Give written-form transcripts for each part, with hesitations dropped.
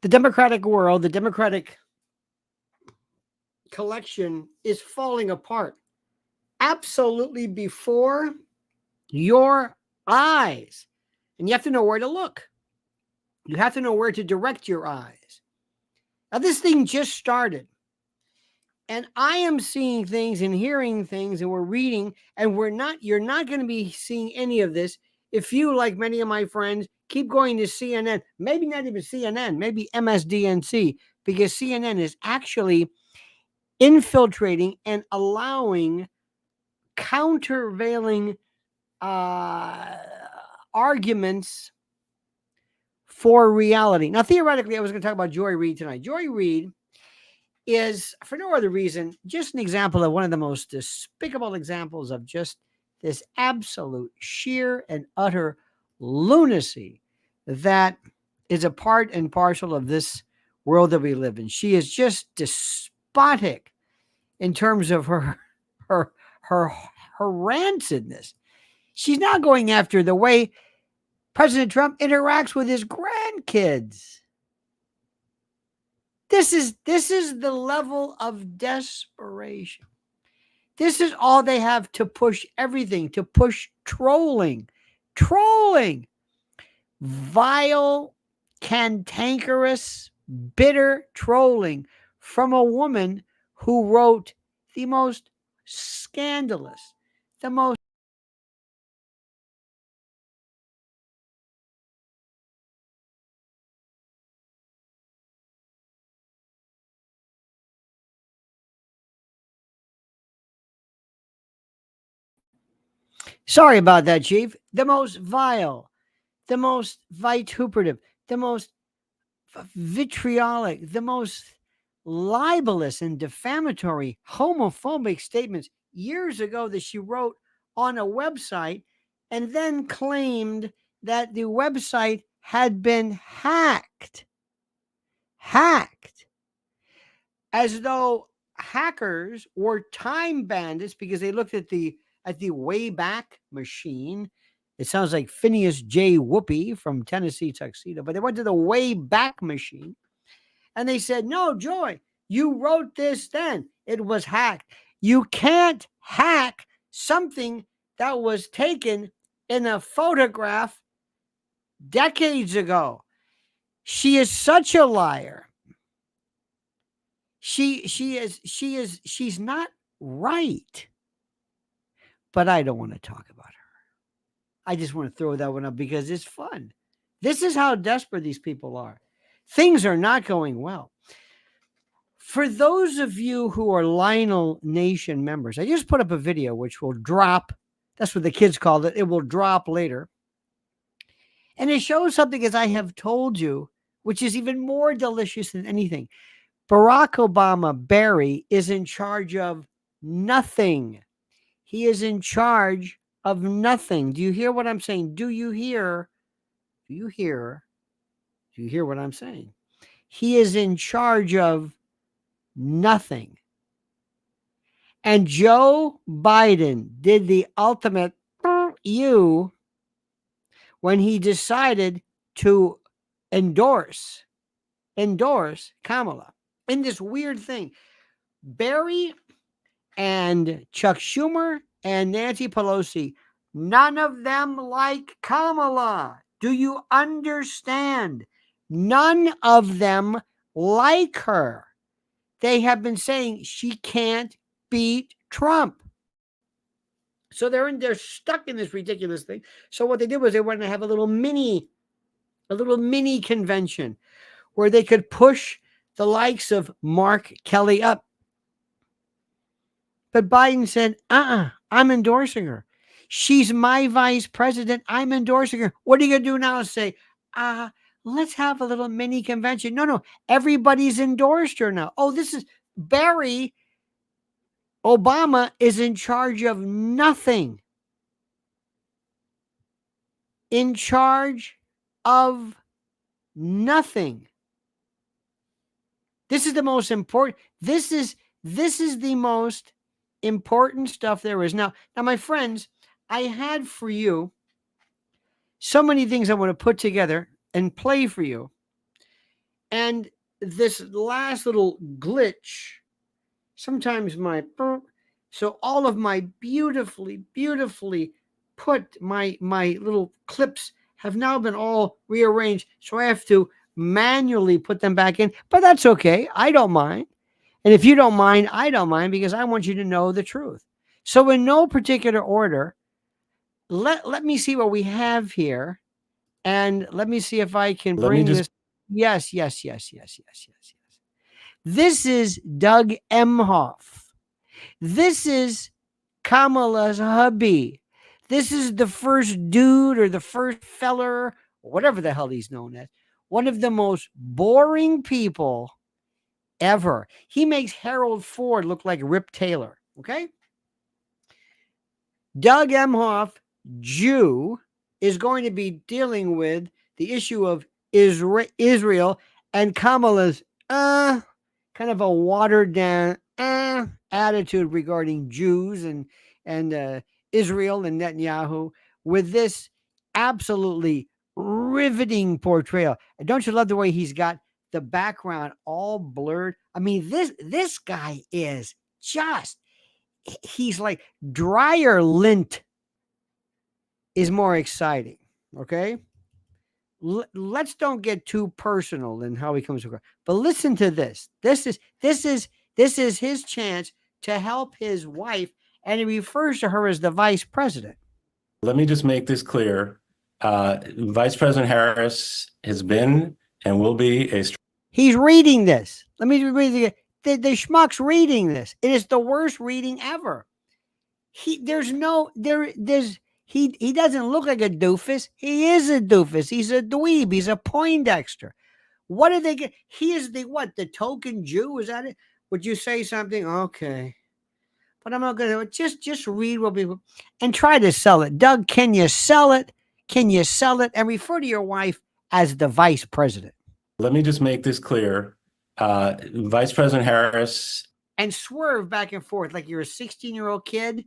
The democratic world, the democratic collection is falling apart absolutely before your eyes. And you have to know where to look. You have to know where to direct your eyes. Now, this thing just started. And I am seeing things and hearing things, and we're reading, and you're not going to be seeing any of this if you, like many of my friends, keep going to CNN, maybe not even CNN, maybe MSDNC, because CNN is actually infiltrating and allowing countervailing arguments for reality. Now, theoretically, I was going to talk about Joy Reid tonight. Joy Reid is, for no other reason, just an example of one of the most despicable examples of just this absolute sheer and utter lunacy that is a part and parcel of this world that we live in. She is just despotic in terms of her rancidness. She's now going after the way President Trump interacts with his grandkids. This is the level of desperation. This is all they have to push everything, to push trolling. Vile, cantankerous, bitter trolling from a woman who wrote the most scandalous, the most sorry about that, Chief. The most vile, the most vituperative, the most vitriolic, the most libelous and defamatory, homophobic statements years ago that she wrote on a website and then claimed that the website had been hacked. As though hackers were time bandits because they looked at the Wayback Machine. It sounds like Phineas J. Whoopi from Tennessee Tuxedo, but they went to the Wayback Machine and they said, "No, Joy, you wrote this then. It was hacked." You can't hack something that was taken in a photograph decades ago. She is such a liar. She's not right. But I don't want to talk about her. I just want to throw that one up because it's fun. This is how desperate these people are. Things are not going well. For those of you who are Lionel Nation members, I just put up a video which will drop. That's what the kids called it. It will drop later. And it shows something, as I have told you, which is even more delicious than anything. Barack Obama, Barry, is in charge of nothing. He is in charge of nothing. Do you hear what I'm saying? Do you hear what I'm saying? He is in charge of nothing. And Joe Biden did the ultimate you when he decided to endorse Kamala in this weird thing. Barry and Chuck Schumer and Nancy Pelosi, none of them like Kamala. Do you understand? None of them like her. They have been saying she can't beat Trump. So they're stuck in this ridiculous thing. So what they did was they wanted to have a little mini convention where they could push the likes of Mark Kelly up. But Biden said, I'm endorsing her. She's my vice president. I'm endorsing her. What are you going to do now? Say, let's have a little mini convention. No. Everybody's endorsed her now. Oh, this is Barry Obama is in charge of nothing. In charge of nothing. This is the most important. This is the most important stuff there is. Now, my friends, I had for you so many things I want to put together and play for you. And this last little glitch, sometimes so all of my beautifully put my little clips have now been all rearranged. So I have to manually put them back in, but that's okay. I don't mind. And if you don't mind, I don't mind, because I want you to know the truth. So in no particular order, let me see what we have here. And let me see if I can bring this. Yes. This is Doug Emhoff. This is Kamala's hubby. This is the first dude, or the first feller, or whatever the hell he's known as. One of the most boring people ever. He makes Harold Ford look like Rip Taylor. Okay. Doug Emhoff, Jew, is going to be dealing with the issue of Israel and Kamala's kind of a watered down attitude regarding Jews and Israel and Netanyahu, with this absolutely riveting portrayal. And don't you love the way he's got the background all blurred? I mean, this guy is just, he's like dryer lint is more exciting. Okay. Let's don't get too personal in how he comes across, but listen to this. This is his chance to help his wife. And he refers to her as the vice president. Let me just make this clear. Vice President Harris has been and will be a... He's reading this. Let me read it. The schmuck's reading this. It is the worst reading ever. He doesn't look like a doofus. He is a doofus. He's a dweeb. He's a Poindexter. What did they get? He is the token Jew? Is that it? Would you say something? Okay. But I'm not going to just read what people and try to sell it. Doug, can you sell it? Can you sell it? And refer to your wife as the vice president. Let me just make this clear. Vice President Harris. And swerve back and forth like you're a 16-year-old kid,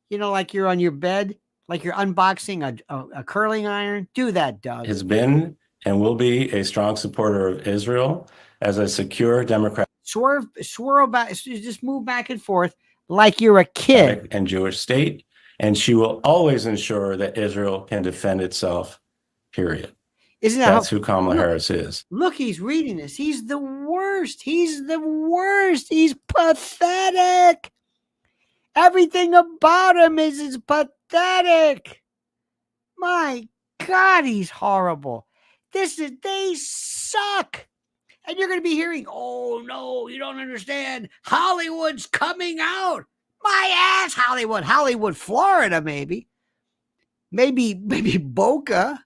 like you're on your bed, like you're unboxing a curling iron. Do that, Doug. Has been and will be a strong supporter of Israel as a secure democratic. Swirl back, just move back and forth like you're a kid. And Jewish state. And she will always ensure that Israel can defend itself, period. Isn't that That's who Kamala Harris is? Look, he's reading this. He's the worst. He's the worst. He's pathetic. Everything about him is pathetic. My God, he's horrible. They suck. And you're going to be hearing, oh, no, you don't understand. Hollywood's coming out. My ass, Hollywood, Florida, maybe. Maybe Boca.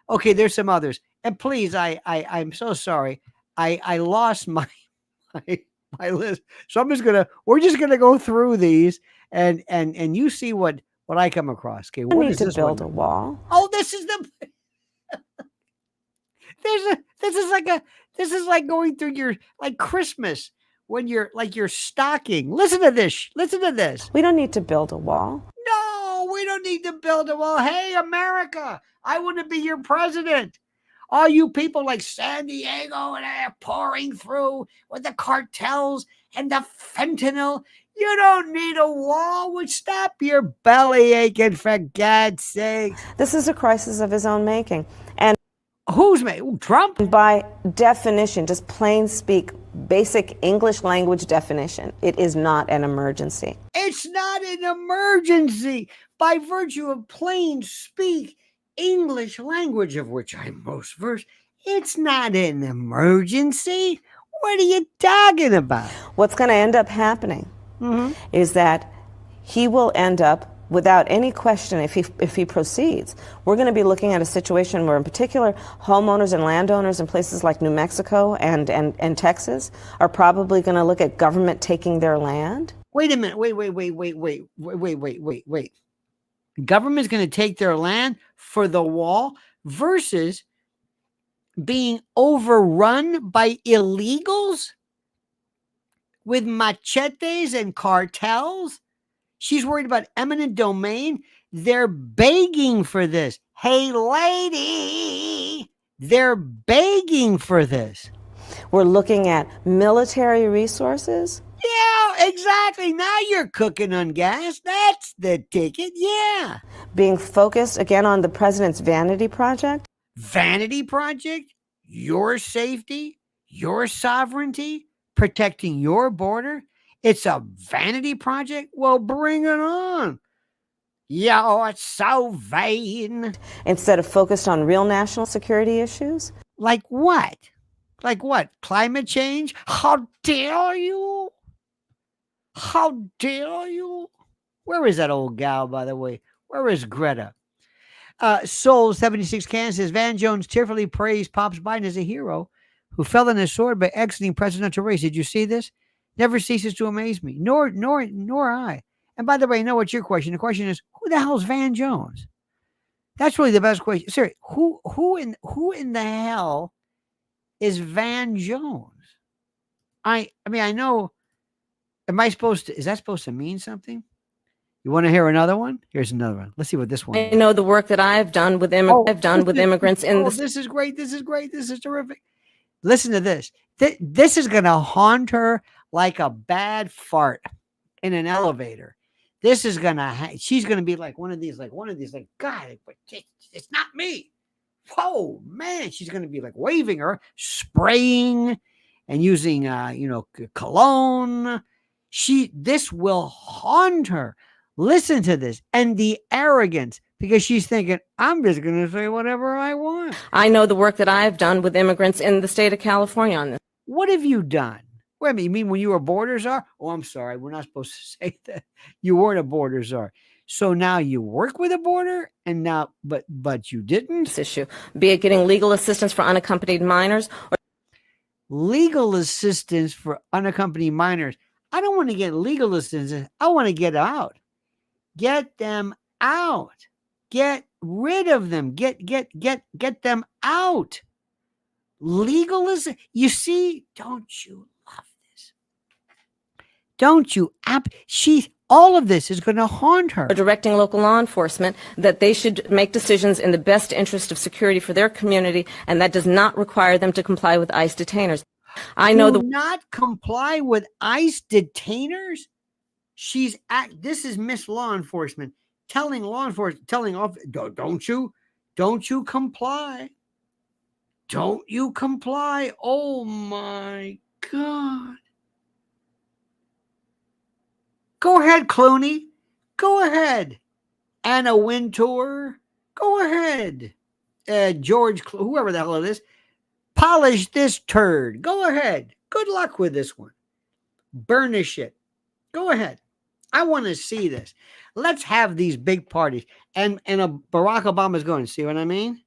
Okay, there's some others. And please, I'm so sorry. I lost my list. So we're just gonna go through these and you see what I come across. Okay, what is this? To build a wall. Oh, this is the this is like going through your Christmas when you're stocking. Listen to this. We don't need to build a wall. No, we don't need to build a wall. Hey, America, I want to be your president. All you people like San Diego and they're pouring through with the cartels and the fentanyl. You don't need a wall. Would stop your belly aching, for God's sake. This is a crisis of his own making. And who's making? Trump? By definition, just plain speak, basic English language definition, it is not an emergency. It's not an emergency by virtue of plain speak English language, of which I'm most versed. It's not an emergency. What are you talking about? What's going to end up happening is that he will end up, without any question, if he proceeds, we're going to be looking at a situation where, in particular, homeowners and landowners in places like New Mexico and Texas are probably going to look at government taking their land. Wait a minute. Wait. Government's going to take their land for the wall versus being overrun by illegals with machetes and cartels. She's worried about eminent domain. They're begging for this. Hey, lady, they're begging for this. We're looking at military resources. Yeah, exactly. Now you're cooking on gas. That's the ticket. Yeah. Being focused again on the president's vanity project. Vanity project, your safety, your sovereignty, protecting your border. It's a vanity project. Well, bring it on. You're so vain. Instead of focused on real national security issues. Like what? Like what? Climate change? How dare you? How dare you? Where is that old gal, by the way? Where is Greta? Soul 76 Can says Van Jones tearfully praised Pops Biden as a hero who fell on his sword by exiting presidential race. Did you see this? Never ceases to amaze me. Nor I. And by the way, I know what's your question. The question is, who the hell is Van Jones? That's really the best question. Seriously, who in the hell is Van Jones? I mean, I know. Is that supposed to mean something? You want to hear another one? Here's another one. Let's see what this one is. I know the work that I've done with immigrants in the. This is great. This is great. This is terrific. Listen to this. This is going to haunt her like a bad fart in an elevator. This is going to, she's going to be like one of these, God, it's not me. Whoa, man. She's going to be like waving her, spraying and using, cologne. This will haunt her. Listen to this. And the arrogance, because she's thinking, I'm just going to say whatever I want. I know the work that I've done with immigrants in the state of California on this. What have you done? Wait a minute, you mean when you were border czar? Oh, I'm sorry. We're not supposed to say that. You weren't a border czar. So now you work with a border and now, but you didn't? This issue, be it getting legal assistance for unaccompanied minors. Legal assistance for unaccompanied minors. I don't want to get legal assistance. I want to get out. Get them out. Get rid of them. Get them out. Legalism. You see, don't you love this? Don't you? All of this is going to haunt her. Directing local law enforcement that they should make decisions in the best interest of security for their community, and that does not require them to comply with ICE detainers. Not comply with ICE detainers? This is Miss Law Enforcement telling don't you comply. Don't you comply. Oh my God. Go ahead, Clooney. Go ahead. Anna Wintour. Go ahead. Whoever the hell it is. Polish this turd. Go ahead. Good luck with this one. Burnish it. Go ahead. I want to see this. Let's have these big parties. And Barack Obama's going, see what I mean?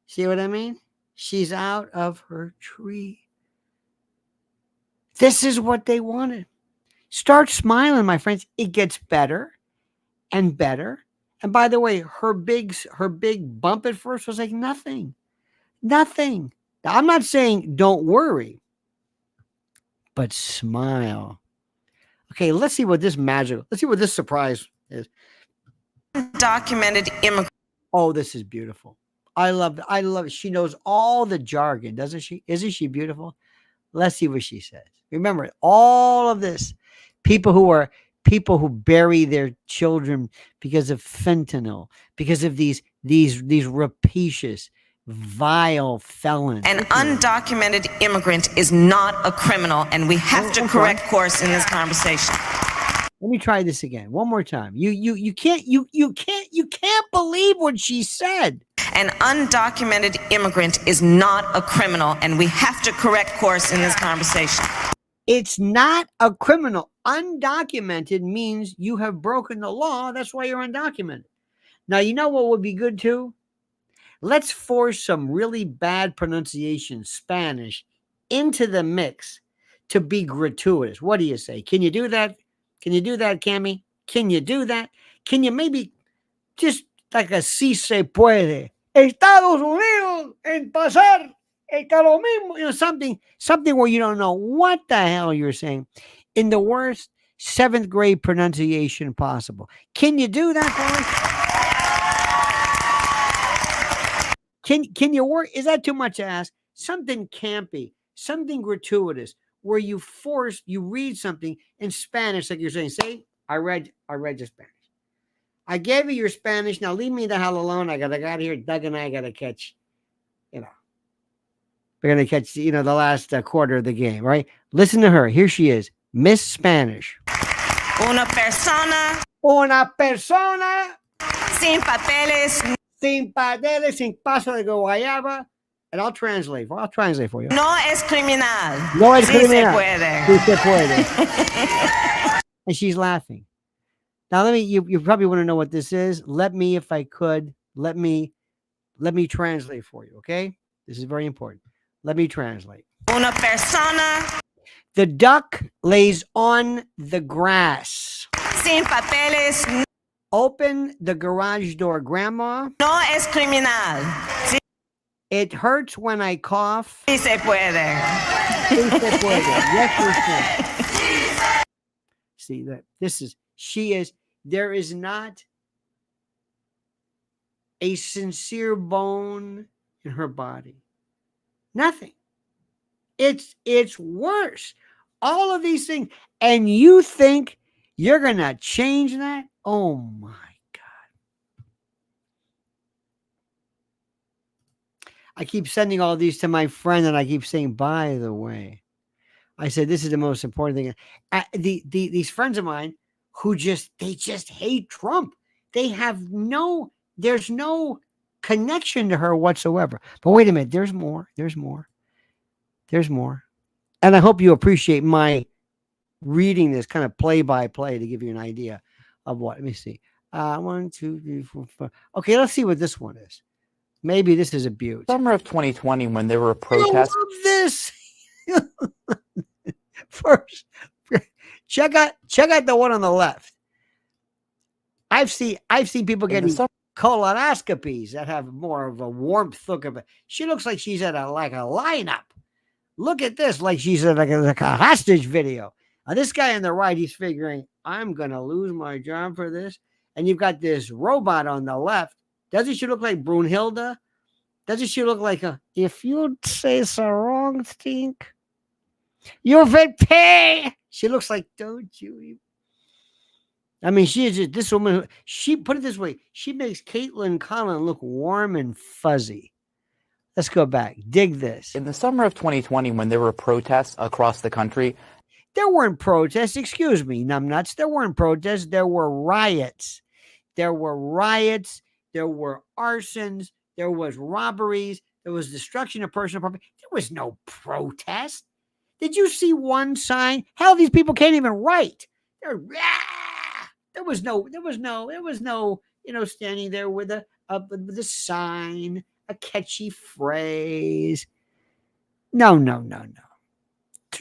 See what I mean? She's out of her tree. This is what they wanted. Start smiling, my friends. It gets better and better. And by the way, her big bump at first was like nothing. Nothing. Now, I'm not saying don't worry, but smile. Okay, let's see what this surprise is. Documented immigrant. Oh, this is beautiful. I love it. She knows all the jargon, doesn't she? Isn't she beautiful? Let's see what she says. Remember, all of this, people who bury their children because of fentanyl, because of these rapacious, vile felons. An undocumented immigrant is not a criminal, and we have to correct course in this conversation. Let me try this again one more time. You can't believe what she said. An undocumented immigrant is not a criminal, and we have to correct course in this conversation. It's not a criminal. Undocumented means you have broken the law. That's why you're undocumented. Now, you know what would be good too? Let's force some really bad pronunciation Spanish into the mix to be gratuitous. What do you say? Can you do that? Can you do that, Cammy? Can you do that? Can you maybe just like a si se puede? Estados Unidos en pasar lo mismo. Something where you don't know what the hell you're saying in the worst 7th grade pronunciation possible. Can you do that, boy? Can you work? Is that too much to ask? Something campy. something gratuitous where you read something in Spanish, like you're saying, say, I read the Spanish. I gave you your Spanish. Now leave me the hell alone. I got here. Doug and I got to catch, we're going to catch, the last quarter of the game, right? Listen to her. Here she is. Miss Spanish. Una persona sin papeles sin paso de guayaba. And I'll translate for you. no es criminal. No es criminal. Sí se puede. And she's laughing. Now you probably want to know what this is. Let me translate for you, okay? This is very important. Let me translate. Una persona The duck lays on the grass. sin papeles Open the garage door, Grandma. no es criminal. Sí It hurts when I cough. se puede. Sí se puede. Yes, we can. See that there is not a sincere bone in her body. Nothing. It's worse. All of these things. And you think you're going to change that? Oh my God. I keep sending all these to my friend and I keep saying, by the way, I said, this is the most important thing. These friends of mine who just hate Trump. They have there's no connection to her whatsoever. But wait a minute, there's more. And I hope you appreciate my reading this kind of play by play to give you an idea of what. Let me see. 1, 2, 3, 4, 5. Okay, let's see what this one is. Maybe this is a beaut. Summer of 2020, when there were protests. I love this. First, check out the one on the left. I've seen people getting colonoscopies that have more of a warmth look of it. She looks like she's at a lineup. Look at this, like she's at like a hostage video. Now, this guy on the right, he's figuring, I'm gonna lose my job for this. And you've got this robot on the left. Doesn't she look like Brunhilde? Doesn't she look like if you say so wrong, Stink, you will pay? She looks like, don't you? I mean, she is this woman. She put it this way. She makes Caitlin Collin look warm and fuzzy. Let's go back. Dig this. In the summer of 2020, when there were protests across the country. There weren't protests. Excuse me, numbnuts. There weren't protests. There were riots. There were arsons. There was robberies. There was destruction of personal property. There was no protest. Did you see one sign? Hell, these people can't even write. There was no, standing there with a sign, a catchy phrase. No.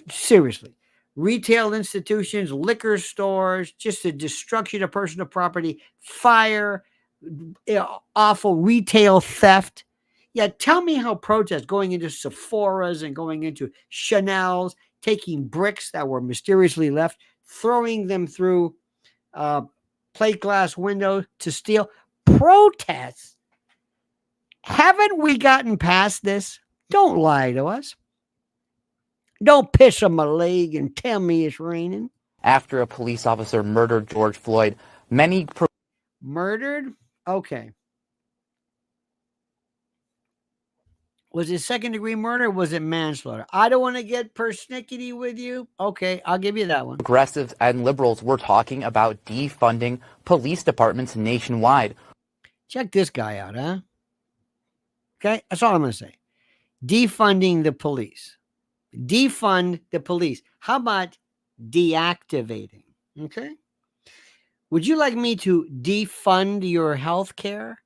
Seriously. Retail institutions, liquor stores, just the destruction of personal property, fire, awful retail theft. Yeah, tell me how protests going into Sephora's and going into Chanel's, taking bricks that were mysteriously left, throwing them through plate glass windows to steal. Protests? Haven't we gotten past this? Don't lie to us. Don't piss on my leg and tell me it's raining. After a police officer murdered George Floyd, many... Murdered? Okay. Was it second-degree murder or was it manslaughter? I don't want to get persnickety with you. Okay, I'll give you that one. Progressives and liberals were talking about defunding police departments nationwide. Check this guy out, huh? Okay, that's all I'm going to say. Defunding the police. Defund the police. How about deactivating? Okay. Would you like me to defund your health care?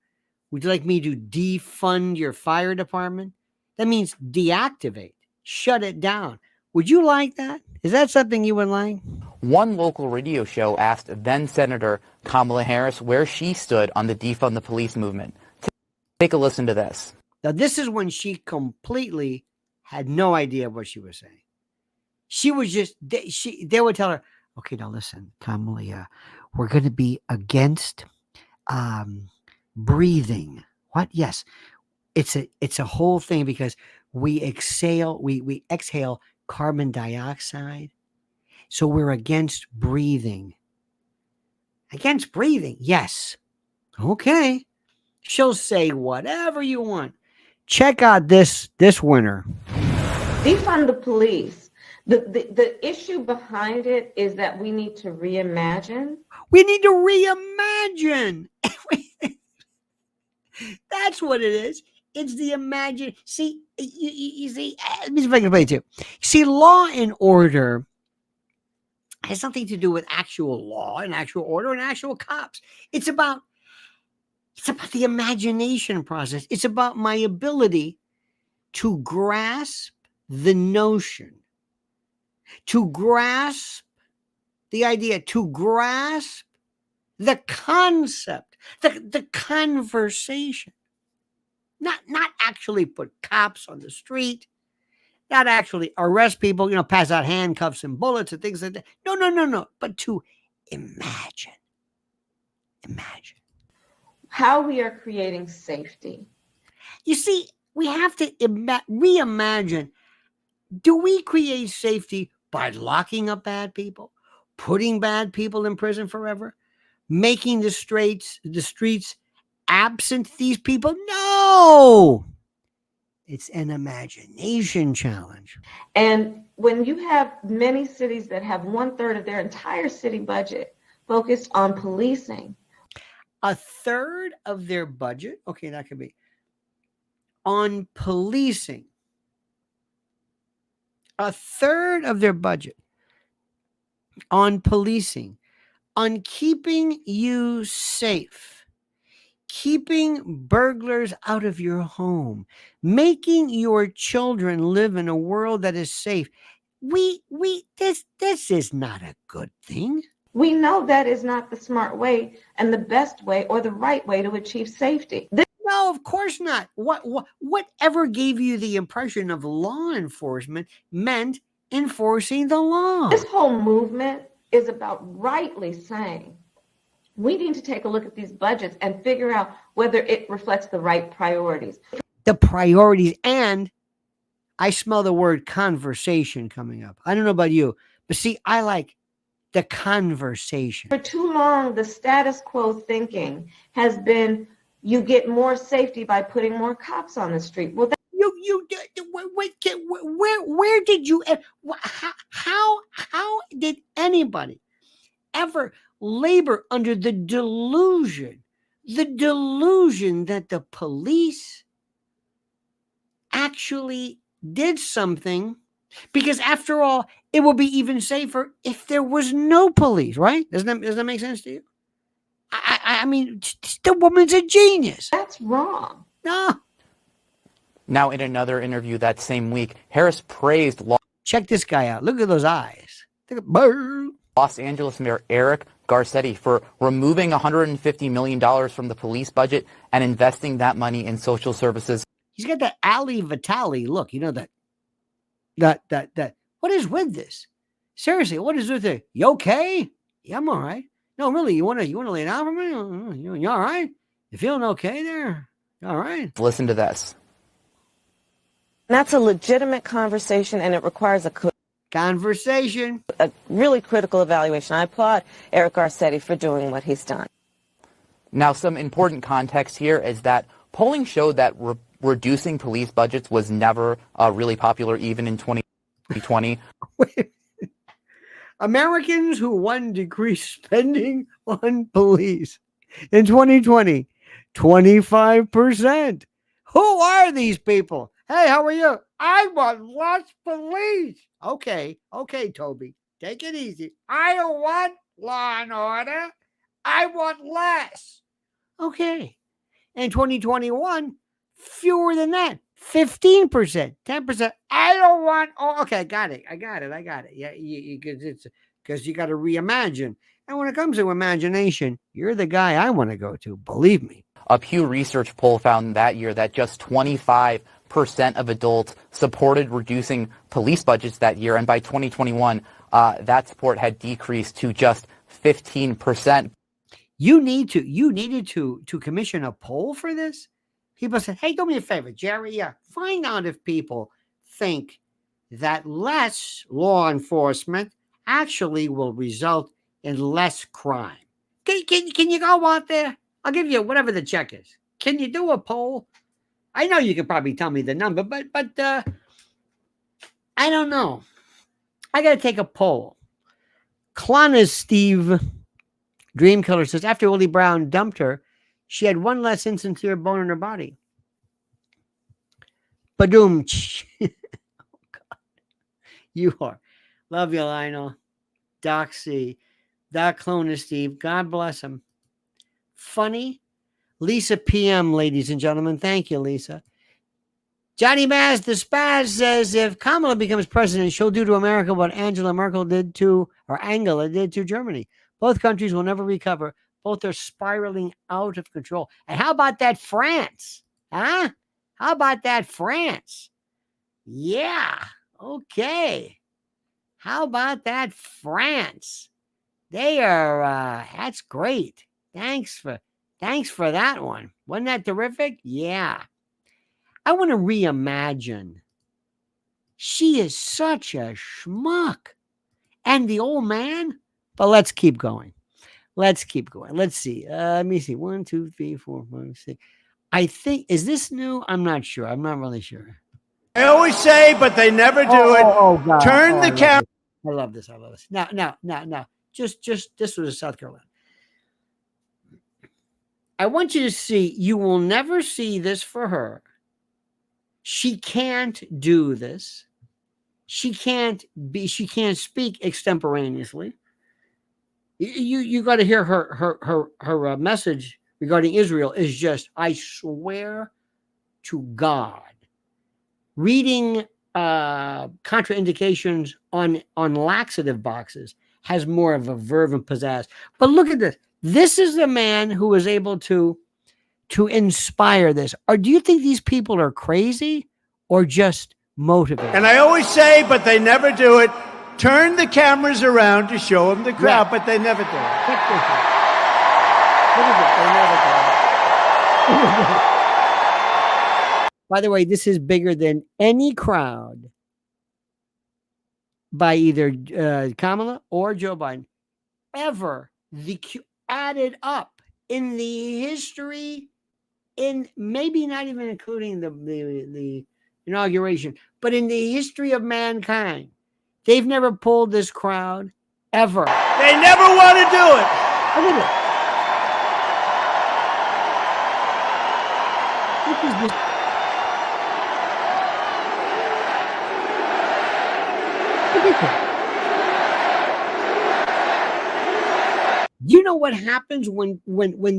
Would you like me to defund your fire department? That means deactivate, shut it down. Would you like that? Is that something you would like? One local radio show asked then Senator Kamala Harris where she stood on the defund the police movement. Take a listen to this. Now, this is when she completely had no idea what she was saying. She was just, they would tell her, okay, now listen, Kamala, we're going to be against breathing. What? Yes. It's a whole thing because we exhale carbon dioxide. So we're against breathing. Against breathing, yes. Okay. She'll say whatever you want. Check out this winner. Defund the police. The issue behind it is that we need to reimagine. We need to reimagine. That's what it is. It's the imagine. See, you see, let me see if I can play it too. See, law and order has nothing to do with actual law and actual order and actual cops. It's about the imagination process. It's about my ability to grasp the notion, to grasp the idea, to grasp the concept, the conversation. Not actually put cops on the street, not actually arrest people, pass out handcuffs and bullets and things like that. No. But to imagine. How we are creating safety. You see, we have to reimagine. Do we create safety by locking up bad people, putting bad people in prison forever, making the streets absent these people? No! It's an imagination challenge. And when you have many cities that have 1/3 of their entire city budget focused on policing. 1/3 of their budget, okay, that could be on policing. 1/3 of their budget on policing, on keeping you safe, keeping burglars out of your home, making your children live in a world that is safe. This is not a good thing. We know that is not the smart way and the best way or the right way to achieve safety. No, of course not. Whatever gave you the impression of law enforcement meant enforcing the law? This whole movement is about rightly saying we need to take a look at these budgets and figure out whether it reflects the right priorities. The priorities, and I smell the word conversation coming up. I don't know about you, but see, I like the conversation. For too long, the status quo thinking has been you get more safety by putting more cops on the street. Well, where did you, how did anybody ever labor under the delusion that the police actually did something? Because after all, it would be even safer if there was no police, right? Does that make sense to you? I mean, the woman's a genius. That's wrong. No. Now, in another interview that same week, Harris praised Check this guy out. Look at those eyes. Los Angeles Mayor Eric Garcetti for removing $150 million from the police budget and investing that money in social services. He's got that Ali Vitali look. You know that. What is with this? Seriously, what is with it? You okay? Yeah, I'm all right. No, really, you want to lay down for me? You all right? You feeling okay there? All right. Listen to this. That's a legitimate conversation, and it requires a really critical evaluation. I applaud Eric Garcetti for doing what he's done. Now, some important context here is that polling showed that reducing police budgets was never really popular, even in 2020. Americans who won decreased spending on police in 2020, 25%. Who are these people? Hey, how are you? I want less police. Okay, Toby, take it easy. I don't want law and order. I want less. Okay. In 2021, fewer than that. 15%, 10%. I don't want. Oh, okay, I got it. Yeah, because you got to reimagine. And when it comes to imagination, you're the guy I want to go to. Believe me. A Pew Research poll found that year that just 25% of adults supported reducing police budgets that year, and by 2021, that support had decreased to just 15%. You needed to commission a poll for this? People said, hey, do me a favor, Jerry. Find out if people think that less law enforcement actually will result in less crime. Can you go out there? I'll give you whatever the check is. Can you do a poll? I know you could probably tell me the number, but I don't know. I got to take a poll. Klana's Steve Dreamkiller says, after Willie Brown dumped her, she had one less insincere bone in her body. Badoom. Oh, God. You are. Love you, Lionel. Doc C. Doc Clone Steve. God bless him. Funny. Lisa PM, ladies and gentlemen. Thank you, Lisa. Johnny Maz, the Spaz says, if Kamala becomes president, she'll do to America what Angela Merkel did to, or Angela did to Germany. Both countries will never recover. Both are spiraling out of control. And how about that France? Huh? How about that France? Yeah. Okay. How about that France? They are, that's great. Thanks for that one. Wasn't that terrific? Yeah. I want to reimagine. She is such a schmuck. And the old man. But let's keep going. Let's see. Let me see. 1, 2, 3, 4, 5, 6. I think, is this new? I'm not sure. I'm not really sure. I always say, but they never do it. God. Turn the camera. I love this. Now. Just this was South Carolina. I want you to see, you will never see this for her. She can't do this. She can't speak extemporaneously. You got to hear her message regarding Israel is just, I swear to God, reading contraindications on laxative boxes has more of a verve and pizzazz. But look at this. This is the man who was able to inspire this. Or do you think these people are crazy or just motivated? And I always say, but they never do it. Turn the cameras around to show them the crowd, but they never do it. Check this out. Look at this. They never do it. By the way, this is bigger than any crowd by either Kamala or Joe Biden ever added up in the history, in maybe not even including the inauguration, but in the history of mankind. They've never pulled this crowd ever. They never want to do it. Look at it. Look at this. You know what happens when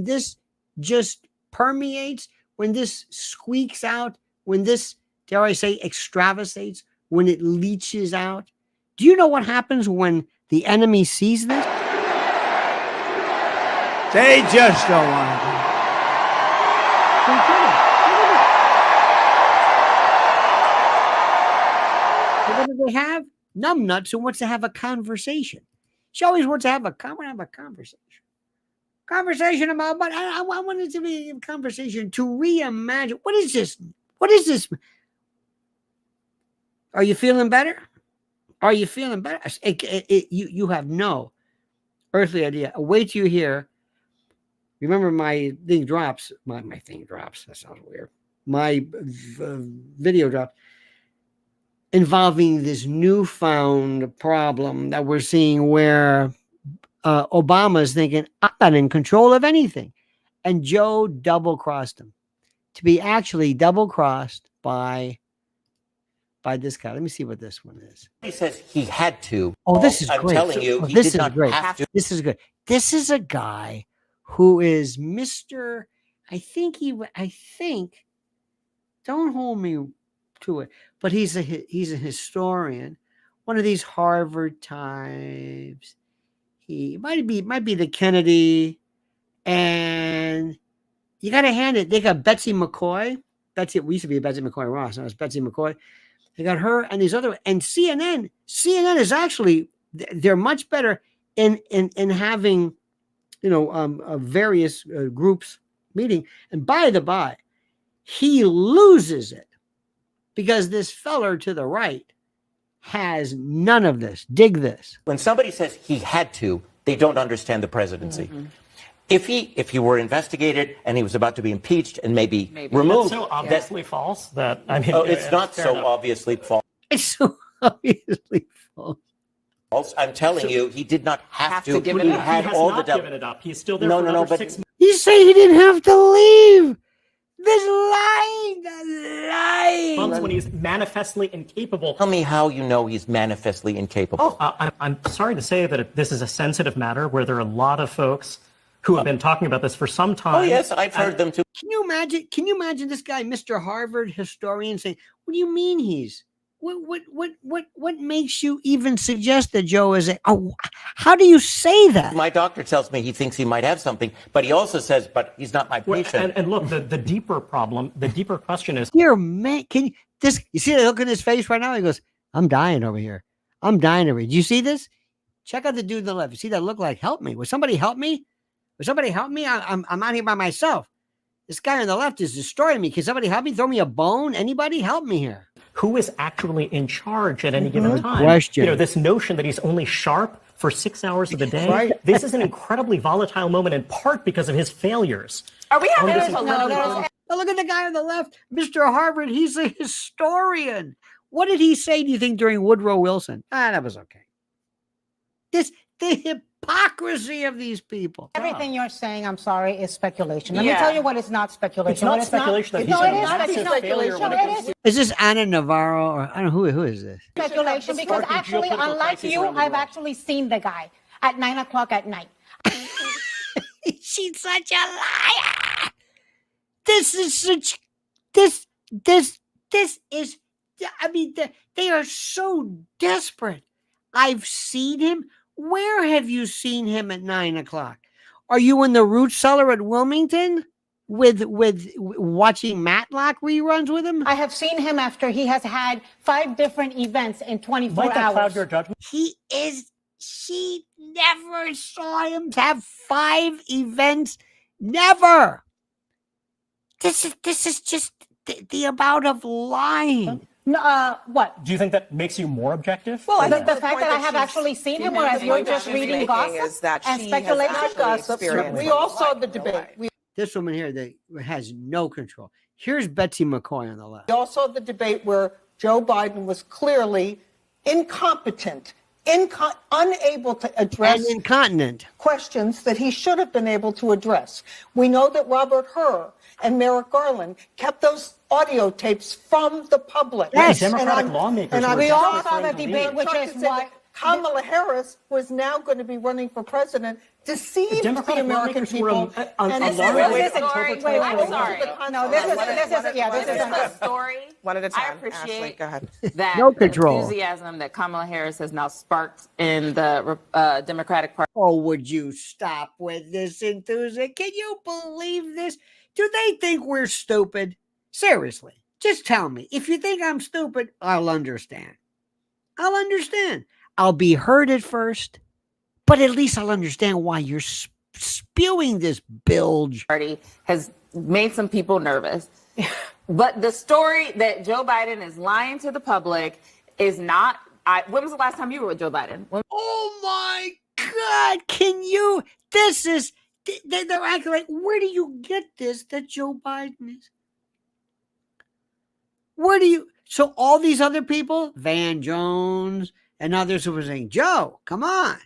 this just permeates, when this squeaks out, when this, dare I say, extravasates, when it leaches out? Do you know what happens when the enemy sees this? They just don't want to do it. What do they have? Numbnuts who wants to have a conversation. She always wants to have a conversation. Conversation about, but I want it to be a conversation to reimagine. What is this? What is this? Are you feeling better? Are you feeling better? You have no earthly idea. Wait till you hear. Remember, my thing drops. My thing drops. That sounds weird. My video drops, involving this newfound problem that we're seeing where Obama is thinking, I'm not in control of anything. And Joe double-crossed him. To be actually double-crossed by this guy. Let me see what this one is. He says he had to. Oh, this is I'm great. telling you, he this did is not great. have to. This is good. This is a guy who is Mr. I think, don't hold me to it, but he's a historian, one of these Harvard types. He might be the Kennedy, and you got to hand it. They got Betsy McCoy. We used to be Betsy McCoy Ross. Now it's Betsy McCoy. They got her and these other, and CNN. CNN is actually, they're much better in having, various groups meeting. And by the by, he loses it because this feller to the right has none of this. Dig this. When somebody says he had to, they don't understand the presidency. Mm-hmm. If he were investigated and he was about to be impeached and maybe removed, that's so obviously false that I mean, it's not so obviously false. It's so obviously false. I'm telling you, he did not have to. give it He up. had He has all not the given it up. He's still there No, for no, no, another but 6 months. You say he didn't have to leave. This lying. When he's manifestly incapable. Tell me how you know he's manifestly incapable. I'm sorry to say that this is a sensitive matter where there are a lot of folks who have been talking about this for some time. Oh, yes, I've heard them too. Can you imagine this guy, Mr. Harvard historian, saying, "What do you mean he's? What makes you even suggest that Joe is a? Oh, how do you say that?" My doctor tells me he thinks he might have something, but he also says, but he's not my patient. And look, the deeper problem, the deeper question is, Dear man, you see the look in his face right now? He goes, "I'm dying over here. I'm dying over here." Do you see this? Check out the dude on the left. You see that look like, help me. Would somebody help me? Would somebody help me? I'm out here by myself. This guy on the left is destroying me. Can somebody help me? Throw me a bone? Anybody help me here? who is actually in charge at any given time? Question. You know, this notion that he's only sharp for 6 hours of the day, Right. this is an incredibly volatile moment, in part because of his failures. Are we having this a Now look at the guy on the left, Mr. Harvard. He's a historian. What did he say, do you think, during Woodrow Wilson? That was okay. The hypocrisy of these people. Everything you're saying, I'm sorry, is speculation. Let me tell you what is not speculation. It's not What is speculation that he's no, it a is massive speculation. failure when it No, comes it is Is this Anna Navarro or I don't know who is this? speculation because sparking actually, geopolitical unlike crises you, around the I've world. actually seen the guy at 9 o'clock at night. She's such a liar. This is such. This is. I mean, they are so desperate. I've seen him. Where have you seen him at 9 o'clock? Are you in the root cellar at Wilmington with watching Matlock reruns with him? I have seen him after he has had 5 different events in 24 Might that cloud hours. your judgment? She never saw him have 5 events. Never. This is just the amount of lying. No, what? Do you think that makes you more objective? Well, I The think the fact point that I have actually seen him, whereas you're just reading gossip is that and she speculation. has gossip. We all saw the debate. This woman here that has no control. Here's Betsy McCoy on the left. We all saw the debate where Joe Biden was clearly incompetent, unable to address And incontinent. questions that he should have been able to address. We know that Robert Hur and Merrick Garland kept those audio tapes from the public. Yes. Democratic lawmakers and were we all all saw saw the debate, which is what Kamala Harris was now going to be running for president, deceived the Democratic American lawmakers were people. alarmed and about this is October I'm 21. sorry. No, this is a story. One at a time. I appreciate Ashley, go ahead. that No control. enthusiasm that Kamala Harris has now sparked in the Democratic Party. Oh, would you stop with this enthusiasm? Can you believe this? Do they think we're stupid? Seriously, just tell me. If you think I'm stupid, I'll understand. I'll understand. I'll be hurt at first, but at least I'll understand why you're spewing this bilge. Party has made some people nervous. But the story that Joe Biden is lying to the public is not. When was the last time you were with Joe Biden? Oh my God! Can you? This is. They're acting like, where do you get this that Joe Biden is? Where do you? So all these other people, Van Jones and others who were saying, Joe, come on.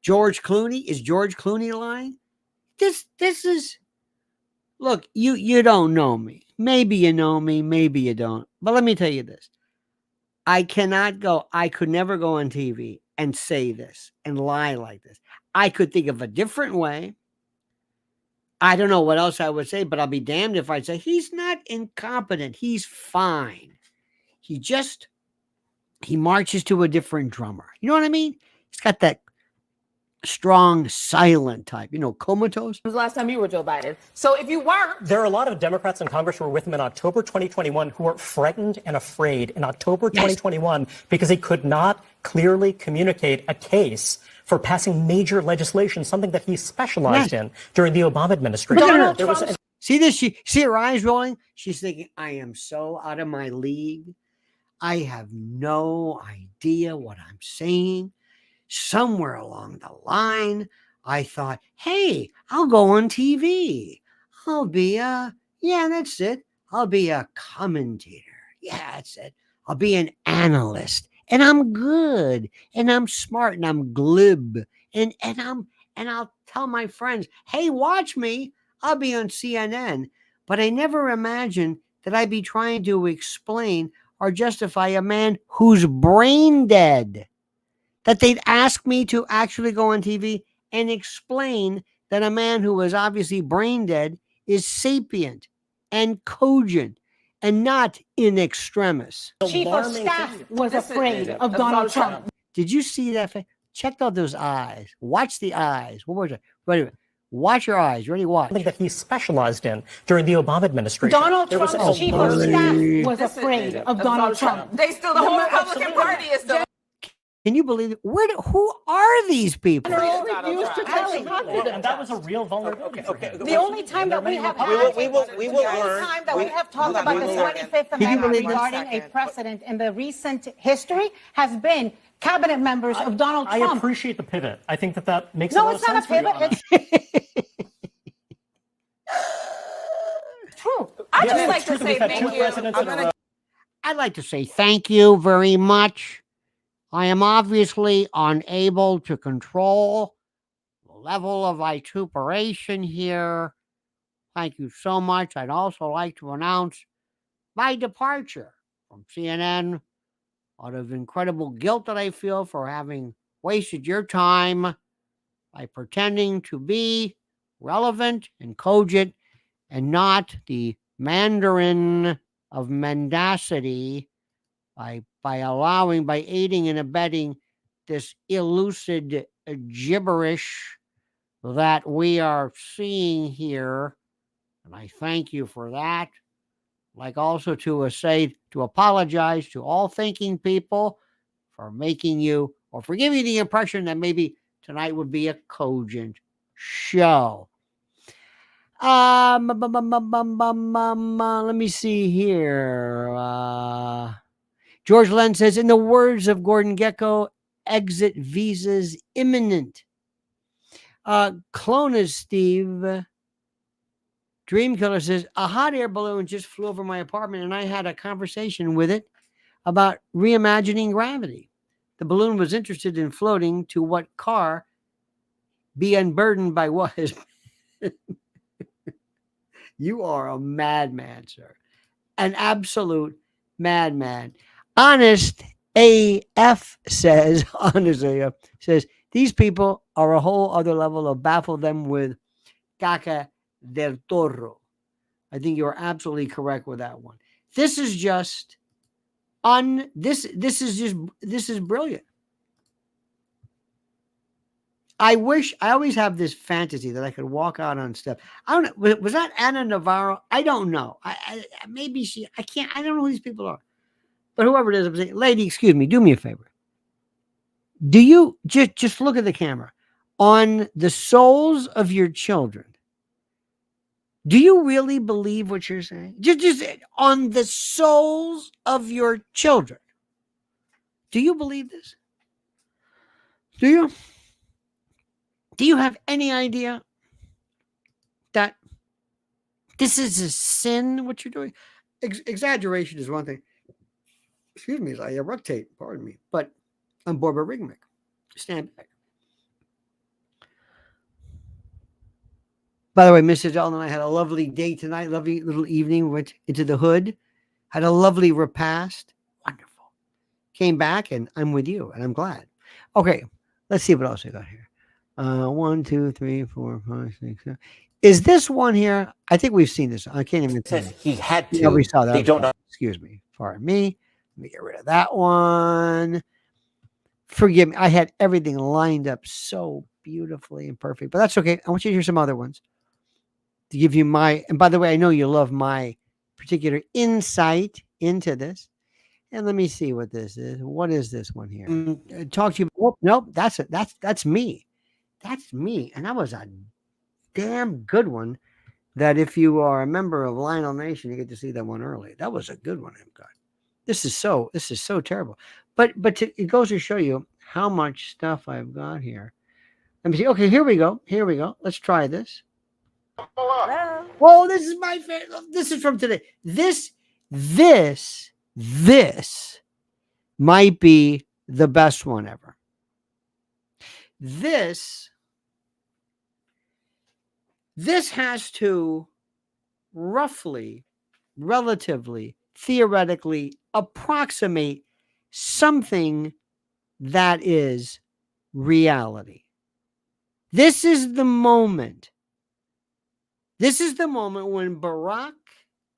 George Clooney, is George Clooney lying? This is, look, you don't know me. Maybe you know me, maybe you don't. But let me tell you this. I could never go on TV and say this and lie like this. I could think of a different way. I don't know what else I would say, but I'll be damned if I say he's not incompetent. He's fine. He marches to a different drummer. You know what I mean? He's got that strong, silent type, comatose. When was the last time you were with Joe Biden? So if you weren't, There are a lot of Democrats in Congress who were with him in October 2021 who were frightened and afraid in October 2021 because he could not clearly communicate a case for passing major legislation, something that he specialized in during the Obama administration. Donald There was Trump's See this? She see her eyes rolling. She's thinking, I am so out of my league. I have no idea what I'm saying. Somewhere along the line, I thought, hey, I'll go on TV. I'll be that's it. I'll be a commentator. Yeah, that's it. I'll be an analyst. And I'm good. And I'm smart. And I'm glib. And I'll tell my friends, hey, watch me. I'll be on CNN. But I never imagined that I'd be trying to explain or justify a man who's brain dead. That they'd ask me to actually go on TV and explain that a man who was obviously brain dead is sapient and cogent and not in extremis. Chief of staff was afraid of Donald Trump. Did you see that? Check out those eyes. Watch the eyes. What was it? Wait a minute. Watch your eyes. Ready? Watch. Something that he specialized in during the Obama administration. Donald Trump's chief of staff was afraid of Donald Trump. They still, the whole Republican Party is still. Can you believe it? Who are these people? And that was a real vulnerability. The only time that we have we will learn. Time that we have talked about the 25th Amendment regarding a precedent in the recent history has been cabinet members of Donald Trump. I appreciate the pivot. I think that makes a lot of sense. No, it's not a pivot. It's true. I'd just like to say thank you. I'd like to say thank you very much. I am obviously unable to control the level of vituperation here. Thank you so much. I'd also like to announce my departure from CNN out of incredible guilt that I feel for having wasted your time by pretending to be relevant and cogent and not the Mandarin of mendacity by aiding and abetting this elucid gibberish that we are seeing here. And I thank you for that. Like also to apologize to all thinking people for making you or for giving you the impression that maybe tonight would be a cogent show. Let me see here. George Len says, in the words of Gordon Gekko, exit visas imminent. Clonus Steve Dreamkiller says, a hot air balloon just flew over my apartment and I had a conversation with it about reimagining gravity. The balloon was interested in floating to what car be unburdened by what is. You are a madman, sir. An absolute madman. Honest AF says, these people are a whole other level of baffle them with caca del toro. I think you're absolutely correct with that one. This is just this is brilliant. I always have this fantasy that I could walk out on stuff. I don't know. Was that Anna Navarro? I don't know. I don't know who these people are. But whoever it is, I'm saying, lady, excuse me, do me a favor. Do you just look at the camera on the souls of your children? Do you really believe what you're saying? Just on the souls of your children. Do you believe this? Do you? Do you have any idea that this is a sin, what you're doing? Exaggeration is one thing. Excuse me, as I rotate, pardon me, but I'm Barbara Rigmick. Stand back. By the way, Mrs. Ellen and I had a lovely day tonight, lovely little evening, went into the hood, had a lovely repast. Wonderful. Came back, and I'm with you, and I'm glad. Okay, let's see what else I got here. 1, 2, 3, 4, 5, 6, 7. Is this one here? I think we've seen this. I can't even tell. He had to. Yeah, we saw that. They don't know. Excuse me. Pardon me. Let me get rid of that one. Forgive me. I had everything lined up so beautifully and perfect, but that's okay. I want you to hear some other ones to give you my, and by the way, I know you love my particular insight into this. And let me see what this is. What is this one here? Talk to you. Oh, nope. That's it. That's me. That's me. And that was a damn good one that if you are a member of Lionel Nation, you get to see that one early. That was a good one, God. This is so terrible. But it goes to show you how much stuff I've got here. Let me see. Okay, here we go. Let's try this. Hello. Oh, this is my favorite. This is from today. This might be the best one ever. This has to roughly, relatively, theoretically approximate something that is reality. This is the moment. This is the moment when Barack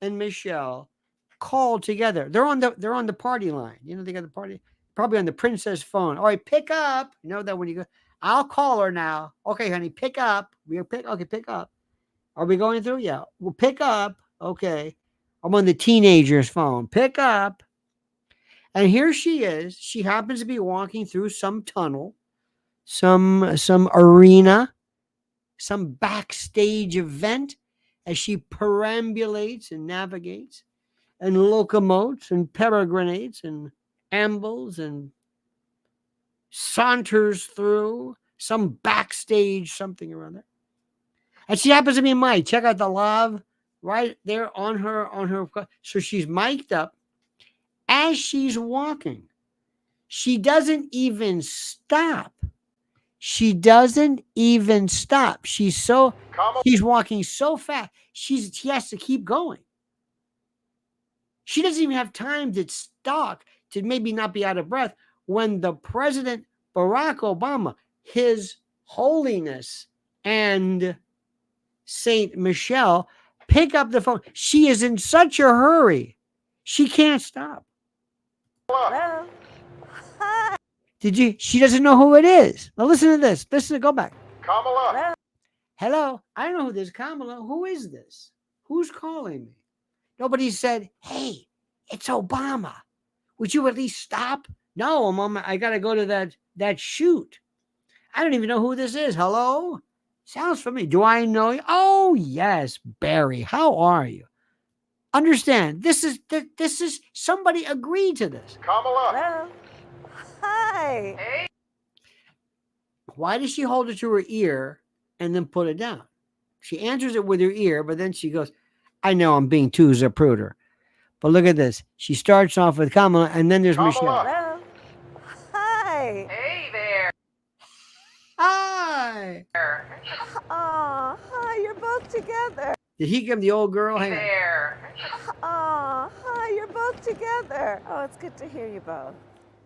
and Michelle call together. They're on the party line. You know, they got the party probably on the princess phone. All right, pick up. You know that when you go, I'll call her now. Okay, honey, pick up. Pick up. Are we going through? Yeah. We'll pick up. Okay. I'm on the teenager's phone. Pick up. And here she is. She happens to be walking through some tunnel, some arena, some backstage event as she perambulates and navigates and locomotes and peregrinates and ambles and saunters through some backstage something or other. And she happens to be mic'd. Check out the love right there on her. So she's mic'd up as she's walking. She doesn't even stop. She's walking so fast. She has to keep going. She doesn't even have time to stop, to maybe not be out of breath when the President Barack Obama, His Holiness and Saint Michelle, pick up the phone. She is in such a hurry. She can't stop. Hello. Hi. She doesn't know who it is. Now listen to this. Go back. Hello. Hello. I don't know who this is. Kamala. Who is this? Who's calling me? Nobody said, hey, it's Obama. Would you at least stop? No, Mama, I got to go to that shoot. I don't even know who this is. Hello? Sounds familiar. Do I know you? Oh, yes, Barry. How are you? Understand, this is somebody agreed to this. Kamala. Hello. Hi. Hey. Why does she hold it to her ear and then put it down? She answers it with her ear, but then she goes, I know I'm being too zapruder. But look at this. She starts off with Kamala, and then there's Michelle. Hello. Hi. Hey there. Hi. Oh, hi, you're both together. Did he give the old girl? Hey there. Oh, hi, you're both together. Oh, it's good to hear you both.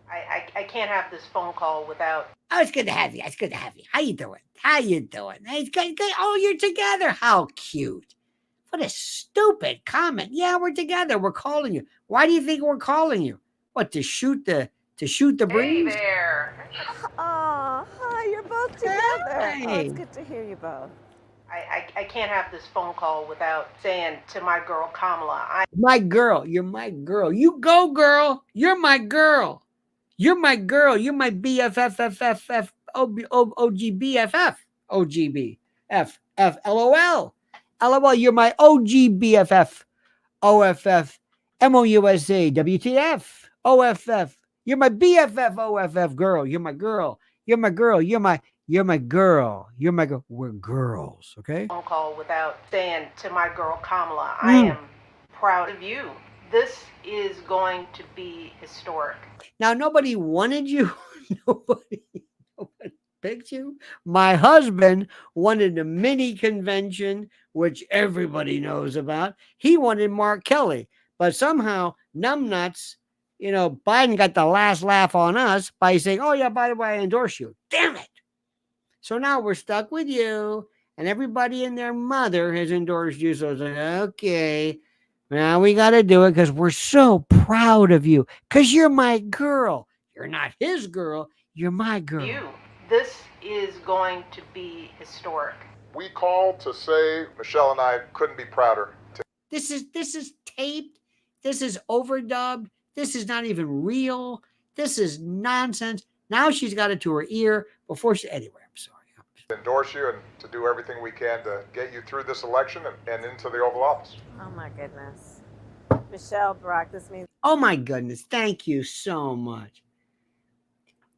I can't have this phone call without. Oh, it's good to have you. How you doing? It's good. Oh, you're together. How cute. What a stupid comment. Yeah, we're together. We're calling you. Why do you think we're calling you? What, to shoot the breeze? Hey there. Oh, hi, you're both together. Hey. Oh, it's good to hear you both. I can't have this phone call without saying to my girl Kamala, My girl, you're my girl. You go, girl. You're my girl. You're my girl. You're my BFFFFF OGBFF OGBF LOL. LOL, you're my OG BFF OFF MOUSA WTF OFF. You're my BFF OFF girl. You're my girl. You're my girl. You're my girl. You're my girl. We're girls, okay? phone call without saying to my girl Kamala, I am proud of you. This is going to be historic. Now, nobody wanted you. Nobody picked you. My husband wanted a mini convention, which everybody knows about. He wanted Mark Kelly, but somehow numbnuts, Biden got the last laugh on us by saying, oh yeah, by the way, I endorse you. Damn it. So now we're stuck with you, and everybody and their mother has endorsed you. So it's like, okay, now we got to do it because we're so proud of you because you're my girl. You're not his girl. You're my girl. This is going to be historic. We called to say Michelle and I couldn't be prouder. This is taped. This is overdubbed. This is not even real. This is nonsense. Now she's got it to her ear before she. Anyway, I'm sorry. endorse you and to do everything we can to get you through this election and into the Oval Office. Oh my goodness. Michelle, Barack, this means. Oh my goodness. Thank you so much.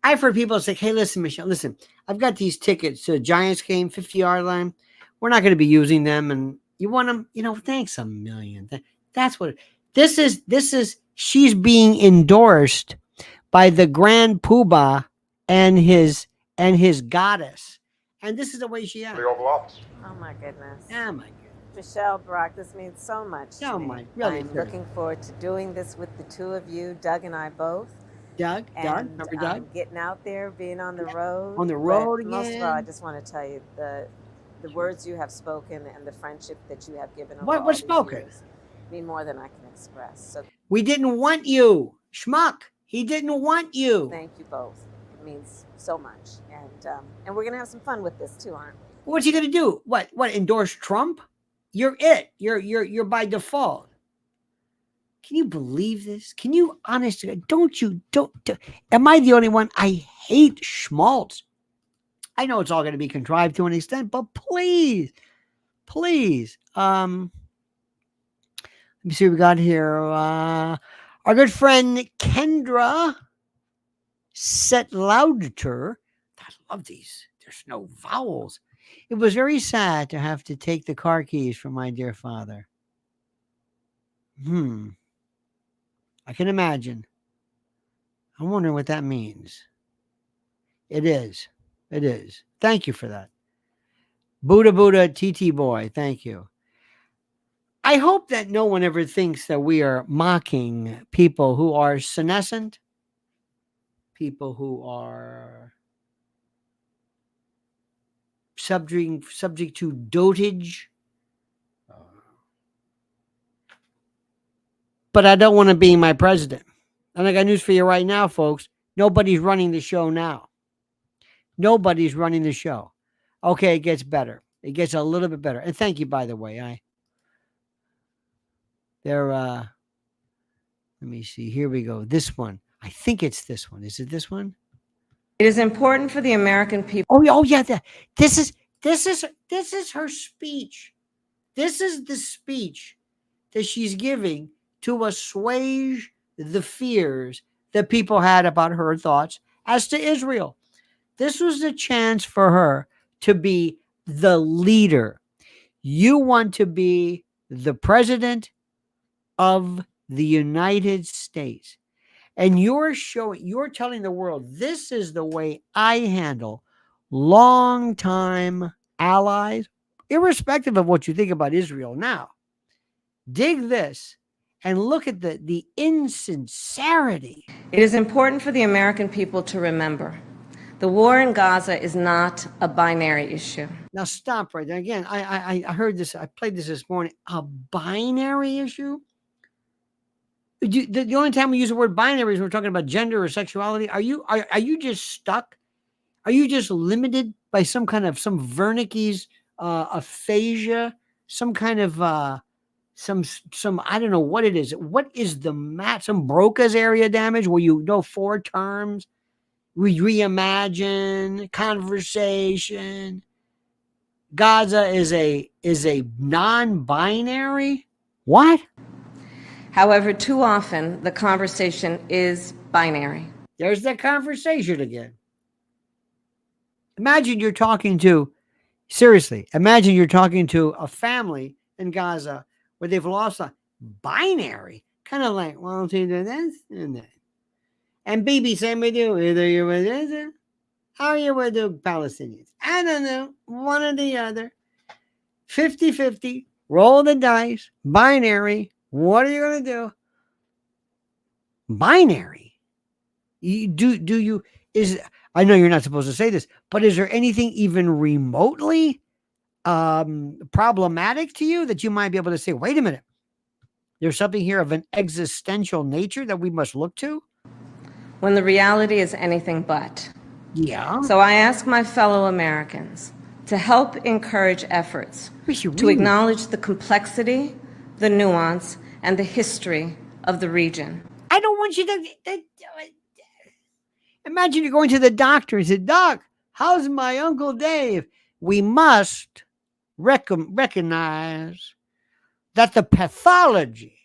I've heard people say, hey, listen, Michelle, listen, I've got these tickets to the Giants game, 50-yard line. We're not going to be using them. And you want them, thanks a million. That's what this is. She's being endorsed by the Grand Poobah and his goddess. And this is the way she acts. The Oval Office. Oh my goodness. Oh my goodness. Michelle, Barack, this means so much. So much. Really. I'm looking forward to doing this with the two of you, Doug and I both. Doug, remember Doug? Getting out there, being on the road. On the road again. Most of all, I just want to tell you the words you have spoken and the friendship that you have given. What's spoken? Mean more than I can express. So we didn't want you, schmuck. He didn't want you. Thank you both. It means so much, and we're gonna have some fun with this too, aren't we? What's he gonna do? What? Endorse Trump? You're it. You're by default. Can you believe this? Can you honestly? Don't. Am I the only one? I hate schmaltz. I know it's all going to be contrived to an extent, but please. Let me see what we got here. Our good friend Kendra Setlauder. I love these. There's no vowels. It was very sad to have to take the car keys from my dear father. I can imagine. I'm wondering what that means. It is. Thank you for that. Buddha TT boy. Thank you. I hope that no one ever thinks that we are mocking people who are senescent, people who are subject to dotage. But I don't want to be my president. And I got news for you right now, folks. Nobody's running the show now. Nobody's running the show. Okay, it gets better. It gets a little bit better. And thank you, by the way. Let me see. Here we go. This one. I think it's this one. Is it this one? It is important for the American people. Oh yeah. This is her speech. This is the speech that she's giving to assuage the fears that people had about her thoughts as to Israel. This was the chance for her to be the leader. You want to be the president of the United States. And you're telling the world, this is the way I handle longtime allies, irrespective of what you think about Israel now. Dig this and look at the insincerity. It is important for the American people to remember the war in Gaza is not a binary issue. Now stop right there. Again, I heard this. I played this morning. A binary issue? The only time we use the word binary is when we're talking about gender or sexuality. Are you just stuck? Are you just limited by some Wernicke's aphasia? Some kind of some I don't know what it is. What is some Broca's area damage where you know 4 terms? We reimagine conversation. Gaza is a non-binary. What? However, too often the conversation is binary. There's that conversation again. Imagine you're talking to a family in Gaza where they've lost a binary, kind of like, well, do this and that. And Bibi same with you. Either you're with Israel or you're with the Palestinians. I don't know. One or the other. 50-50. Roll the dice. Binary. What are you going to do? Binary. I know you're not supposed to say this, but is there anything even remotely problematic to you that you might be able to say, wait a minute, there's something here of an existential nature that we must look to? When the reality is anything but. Yeah. So I ask my fellow Americans to help encourage efforts to acknowledge the complexity, the nuance, and the history of the region. I don't want you to imagine you're going to the doctor and say, Doc, how's my Uncle Dave? we must recognize that the pathology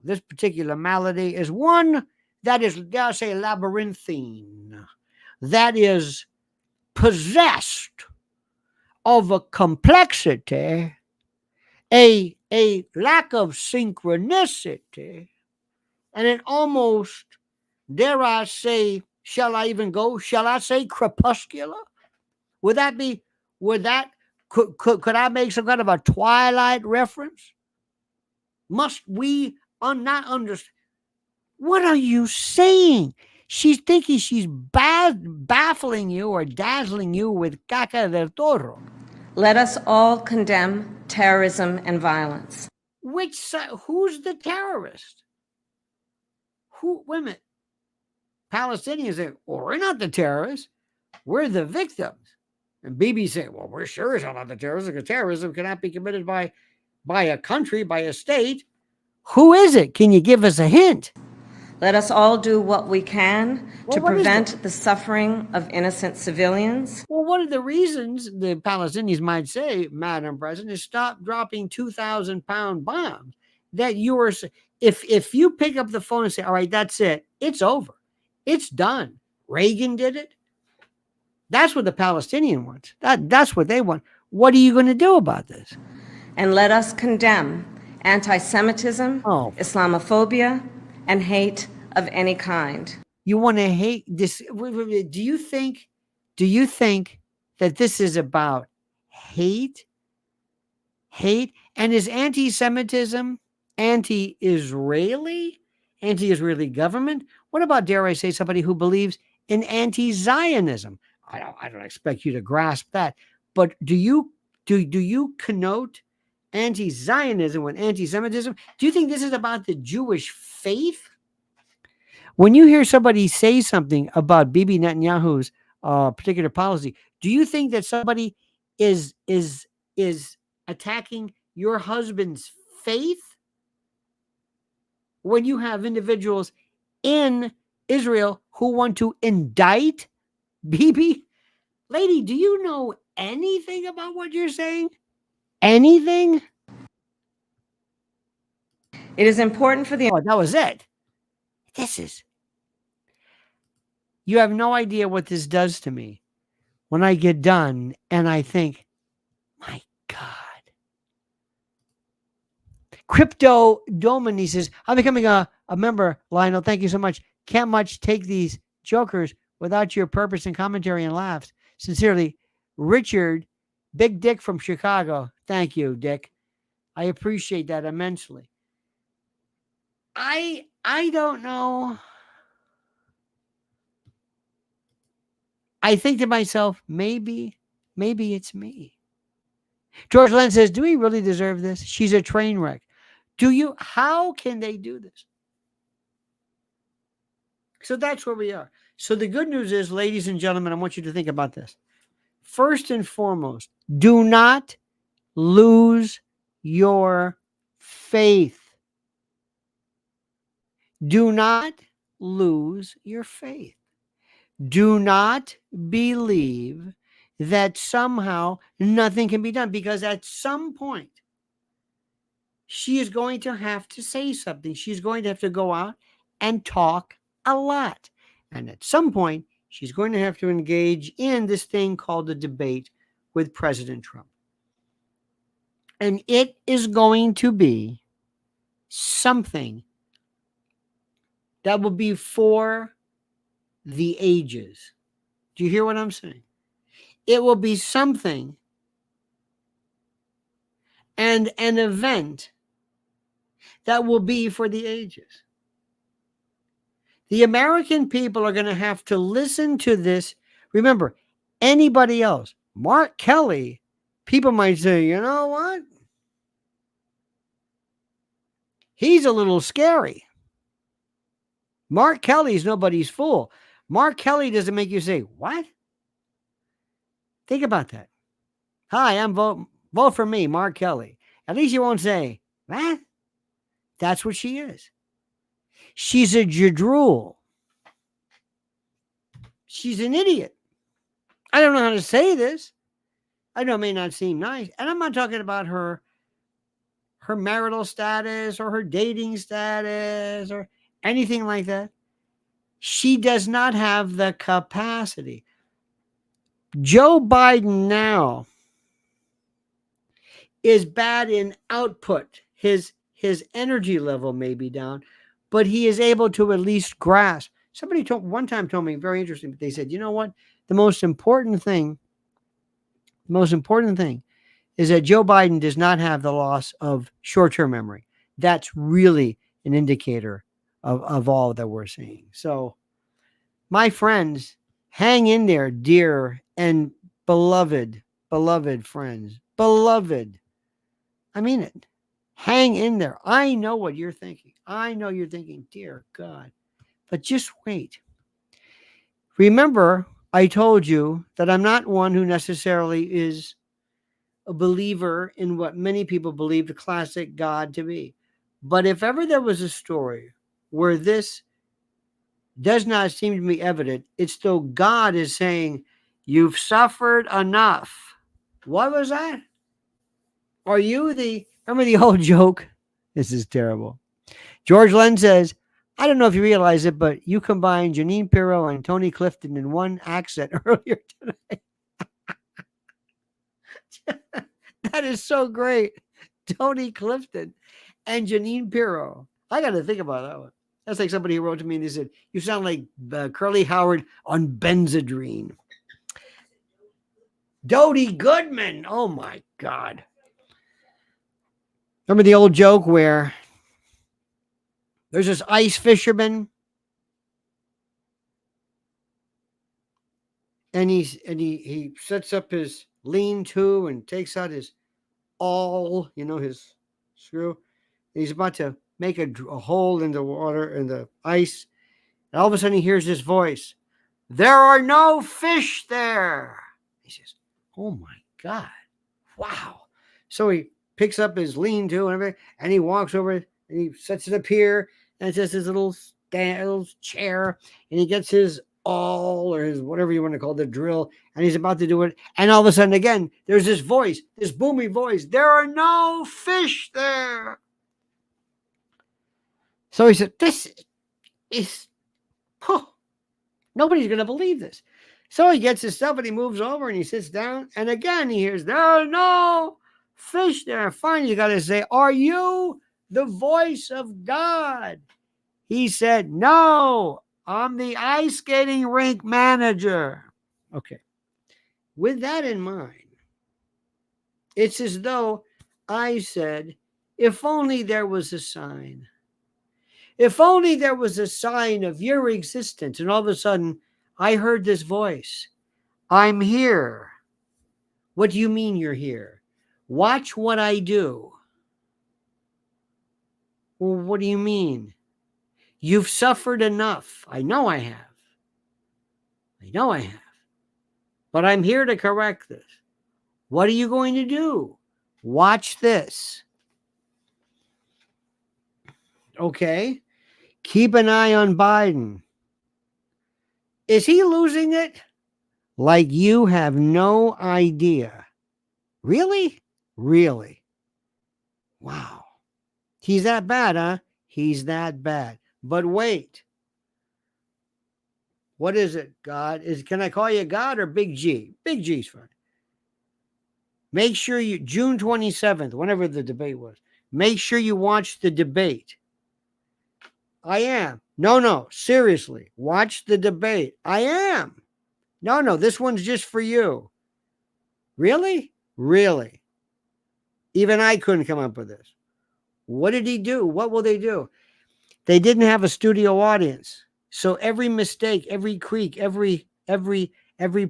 of this particular malady is one that is, dare I say, labyrinthine, that is possessed of a complexity, a lack of synchronicity, and it almost, dare I say, shall I say crepuscular? Would that, could I make some kind of a Twilight reference? Must we not understand? What are you saying? She's thinking she's baffling you or dazzling you with caca del toro. Let us all condemn terrorism and violence. Which side? Who's the terrorist? Wait a minute. Palestinians say, well, we're not the terrorists. We're the victims. And Bibi say, well, we're sure as hell not the terrorists, because terrorism cannot be committed by a country, by a state. Who is it? Can you give us a hint? Let us all do what we can to prevent the suffering of innocent civilians. Well, one of the reasons the Palestinians might say, Madam President, is stop dropping 2,000-pound bombs. That if you pick up the phone and say, all right, that's it, it's over. It's done. Reagan did it. That's what the Palestinian wants. That's what they want. What are you going to do about this? And let us condemn anti-Semitism, Islamophobia, and hate of any kind. You want to hate this? Do you think that this is about hate? Hate? And is anti-Semitism anti-Israeli? Anti-Israeli government? What about, dare I say, somebody who believes in anti-Zionism? I don't expect you to grasp that, but do you connote anti-Zionism with anti-Semitism? Do you think this is about the Jewish faith? When you hear somebody say something about Bibi Netanyahu's particular policy, do you think that somebody is attacking your husband's faith? When you have individuals in Israel who want to indict Bibi? Lady, do you know anything about what you're saying? Anything? It is important for the... Oh, that was it. You have no idea what this does to me when I get done and I think, my God. Crypto Domini says, I'm becoming a member, Lionel. Thank you so much. Can't much take these jokers without your purpose and commentary and laughs. Sincerely, Richard, Big Dick from Chicago. Thank you, Dick. I appreciate that immensely. I don't know. I think to myself, maybe it's me. George Len says, do we really deserve this? She's a train wreck. How can they do this? So that's where we are. So the good news is, ladies and gentlemen, I want you to think about this. First and foremost, do not lose your faith. Do not lose your faith. Do not believe that somehow nothing can be done, because at some point she is going to have to say something. She's going to have to go out and talk a lot. And at some point, she's going to have to engage in this thing called a debate with President Trump. And it is going to be something that will be for the ages. Do you hear what I'm saying? It will be something and an event that will be for the ages. The American people are going to have to listen to this. Remember, anybody else, Mark Kelly, people might say, you know what? He's a little scary. Mark Kelly's nobody's fool. Mark Kelly doesn't make you say, what? Think about that. Hi, I'm vote for me, Mark Kelly. At least you won't say, what? That's what she is. She's a jadrule. She's an idiot. I don't know how to say this. I know it may not seem nice. And I'm not talking about her marital status or her dating status or anything like that. She does not have the capacity. Joe Biden now is bad in output. His energy level may be down, but he is able to at least grasp. Somebody one time told me, very interesting, but they said, you know what? The most important thing is that Joe Biden does not have the loss of short-term memory. That's really an indicator of all that we're seeing. So, my friends, hang in there, dear and beloved friends. Beloved. I mean it. Hang in there. I know what you're thinking. I know you're thinking, dear God. But just wait. Remember, I told you that I'm not one who necessarily is a believer in what many people believe the classic God to be. But if ever there was a story where this does not seem to be evident, it's still God is saying, you've suffered enough. What was that? Are you remember the old joke? This is terrible. George Len says, I don't know if you realize it, but you combined Janine Pirro and Tony Clifton in one accent earlier today. That is so great. Tony Clifton and Janine Pirro. I got to think about that one. That's like somebody who wrote to me and they said, you sound like Curly Howard on Benzedrine. Dodie Goodman. Oh, my God. Remember the old joke where there's this ice fisherman and he sets up his lean-to and takes out his awl, his screw. And he's about to make a hole in the water, in the ice. And all of a sudden he hears this voice. There are no fish there. He says, oh my God. Wow. So he picks up his lean-to and everything, and he walks over and he sets it up here, and it's just his little chair, and he gets his awl or his whatever you want to call the drill, and he's about to do it. And all of a sudden, again, there's this voice, this booming voice. There are no fish there. So he said, this is, nobody's going to believe this. So he gets his stuff and he moves over and he sits down. And again, he hears, there are no fish there. Finally, you got to say, are you the voice of God? He said, no, I'm the ice skating rink manager. Okay. With that in mind, it's as though I said, if only there was a sign. If only there was a sign of your existence. And all of a sudden, I heard this voice. I'm here. What do you mean you're here? Watch what I do. Well, what do you mean? You've suffered enough. I know I have. But I'm here to correct this. What are you going to do? Watch this. Okay. Keep an eye on Biden. Is he losing it? Like you have no idea. Really? Really? Wow. He's that bad, huh? He's that bad. But wait. What is it, God? Can I call you God or Big G? Big G's fine. Make sure you, June 27th, whenever the debate was, make sure you watch the debate. I am. No, seriously. Watch the debate. I am. No, this one's just for you. Really? Really? Even I couldn't come up with this. What did he do? What will they do? They didn't have a studio audience. So every mistake, every creak, every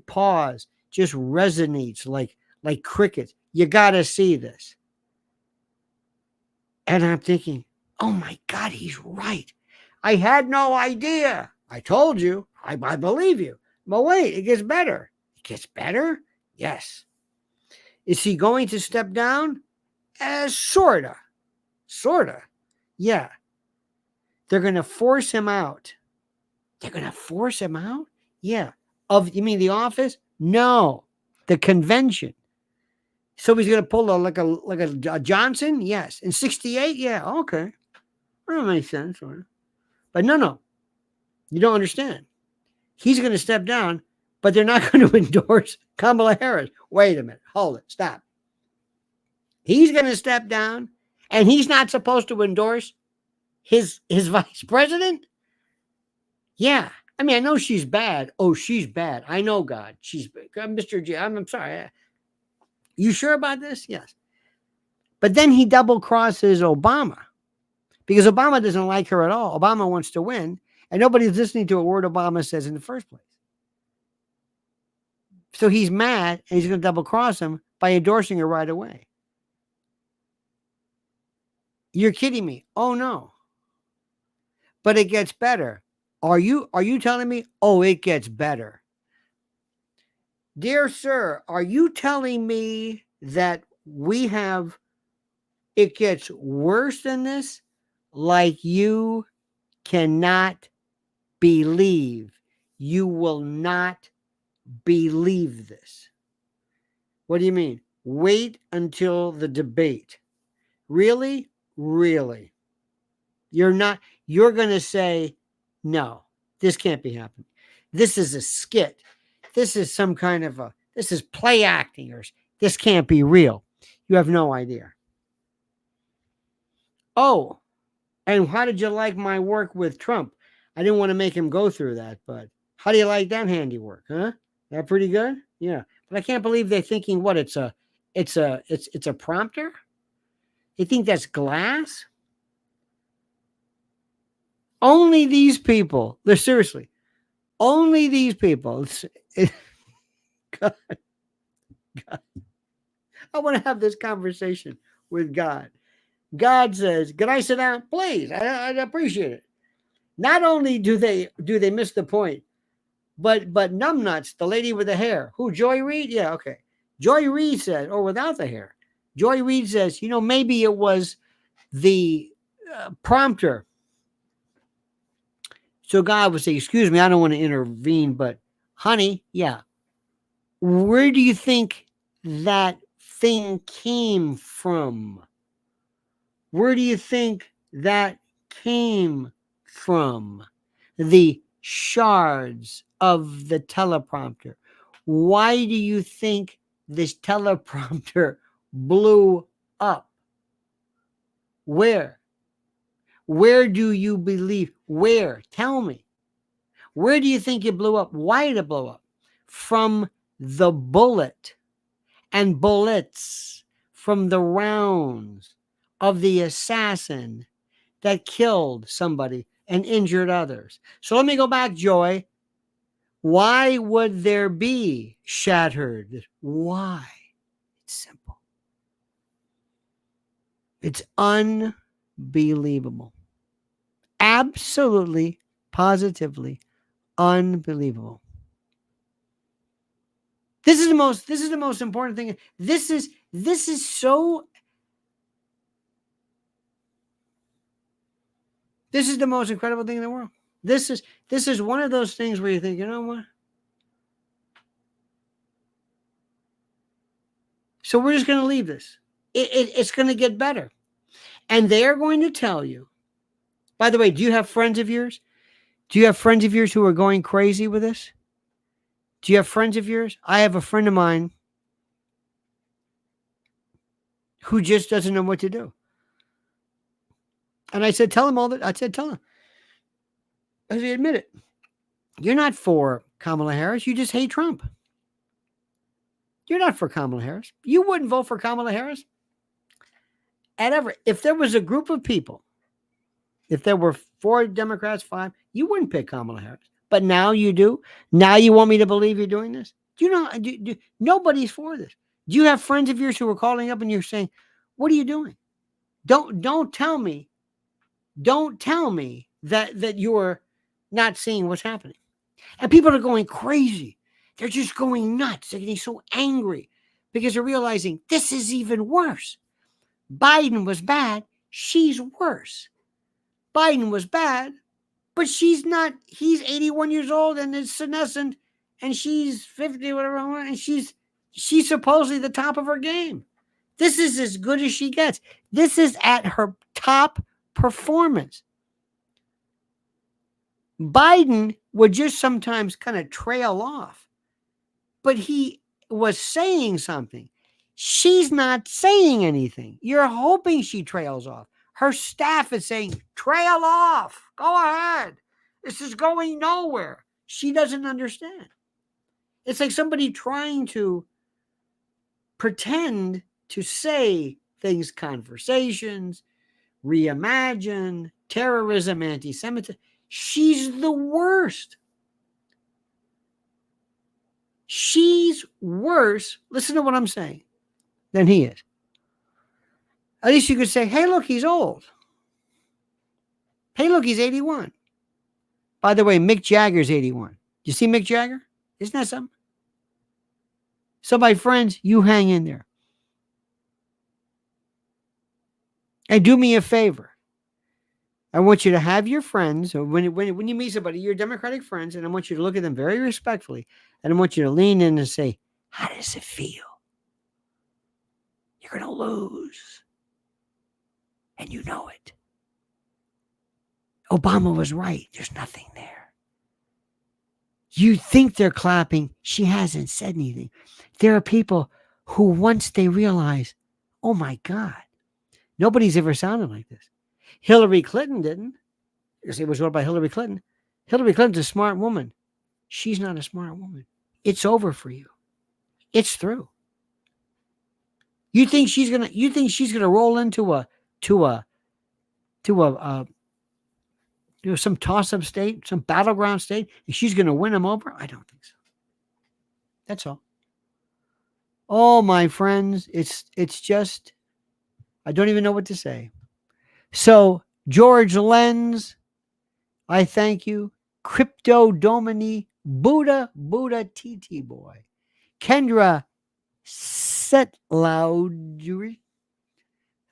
pause just resonates like crickets. You got to see this. And I'm thinking, oh my God, he's right. I had no idea. I told you. I believe you. But wait, it gets better. It gets better? Yes. Is he going to step down? Sorta. Yeah. They're going to force him out. They're going to force him out? Yeah. You mean the office? No. The convention. So he's going to pull like a Johnson? Yes. In 68? Yeah. Okay. That makes sense. But no. You don't understand. He's going to step down, but they're not going to endorse Kamala Harris. Wait a minute. Hold it. Stop. He's going to step down, and he's not supposed to endorse his vice president? Yeah. I mean, I know she's bad. Oh, she's bad. I know, God. She's Mr. J. I'm sorry. You sure about this? Yes. But then he double crosses Obama because Obama doesn't like her at all. Obama wants to win, and nobody's listening to a word Obama says in the first place. So he's mad, and he's going to double cross him by endorsing her right away. You're kidding me. Oh, no. But it gets better. Are you telling me? Oh, it gets better. Dear sir, are you telling me that it gets worse than this? Like you cannot believe. You will not believe this. What do you mean? Wait until the debate. Really? Really? You're going to say, no, this can't be happening. This is a skit. This is some kind of this is play acting, or this can't be real. You have no idea. Oh, and how did you like my work with Trump? I didn't want to make him go through that, but how do you like that handiwork, huh? That pretty good? Yeah. But I can't believe they're thinking what it's a prompter? They think that's glass? Only these people, seriously, only these people. God. I want to have this conversation with God. God says, can I sit down? Please, I'd appreciate it. Not only do they miss the point, but numbnuts, the lady with the hair, who, Joy Reid? Yeah, okay. Joy Reid said, or without the hair, Joy Reid says, maybe it was the prompter. So God would say, excuse me, I don't want to intervene, but honey, yeah. Where do you think that thing came from? Where do you think that came from? The shards of the teleprompter. Why do you think this teleprompter blew up? Where? Where do you believe? Where? Tell me. Where do you think it blew up? Why did it blow up? From the bullet and bullets from the rounds of the assassin that killed somebody and injured others. So let me go back, Joy. Why would there be shattered? Why? It's simple. It's unbelievable. Absolutely, positively unbelievable. This is the most important thing. This is the most incredible thing in the world. This is one of those things where you think, you know what? So we're just going to leave this. It's going to get better. And they're going to tell you, by the way, do you have friends of yours? Do you have friends of yours who are going crazy with this? Do you have friends of yours? I have a friend of mine who just doesn't know what to do. And I said, tell him all that. I said, tell him. I said, admit it. You're not for Kamala Harris. You just hate Trump. You're not for Kamala Harris. You wouldn't vote for Kamala Harris. If there was a group of people, if there were 4 Democrats, 5, you wouldn't pick Kamala Harris. But now you do. Now you want me to believe you're doing this? Do you know? Nobody's for this. Do you have friends of yours who are calling up and you're saying, "What are you doing?" Don't tell me. Don't tell me that you're not seeing what's happening. And people are going crazy. They're just going nuts. They're getting so angry because they're realizing this is even worse. Biden was bad. She's worse. Biden was bad. But she's not, he's 81 years old and is senescent, and she's 50, whatever, and she's supposedly the top of her game. This is as good as she gets. This is at her top performance. Biden would just sometimes kind of trail off, but he was saying something. She's not saying anything. You're hoping she trails off. Her staff is saying, trail off. Go ahead. This is going nowhere. She doesn't understand. It's like somebody trying to pretend to say things, conversations, reimagine, terrorism, anti-Semitism. She's the worst. She's worse, listen to what I'm saying, than he is. At least you could say, hey, look, he's old. Hey, look, he's 81. By the way, Mick Jagger's 81. You see Mick Jagger? Isn't that something? So, my friends, you hang in there. And do me a favor. I want you to have your friends, or when you meet somebody, your Democratic friends, and I want you to look at them very respectfully, and I want you to lean in and say, how does it feel? You're going to lose. And you know it. Obama was right. There's nothing there. You think they're clapping. She hasn't said anything. There are people who, once they realize, oh my God, nobody's ever sounded like this. Hillary Clinton didn't. It was wrote by Hillary Clinton. Hillary Clinton's a smart woman. She's not a smart woman. It's over for you. It's through. You think she's gonna roll into some toss-up state, some battleground state, and she's gonna win them over? I don't think so. That's all. Oh, my friends, it's just, I don't even know what to say. So, George Lenz, I thank you. Crypto Domini, Buddha TT Boy, Kendra Setloudry,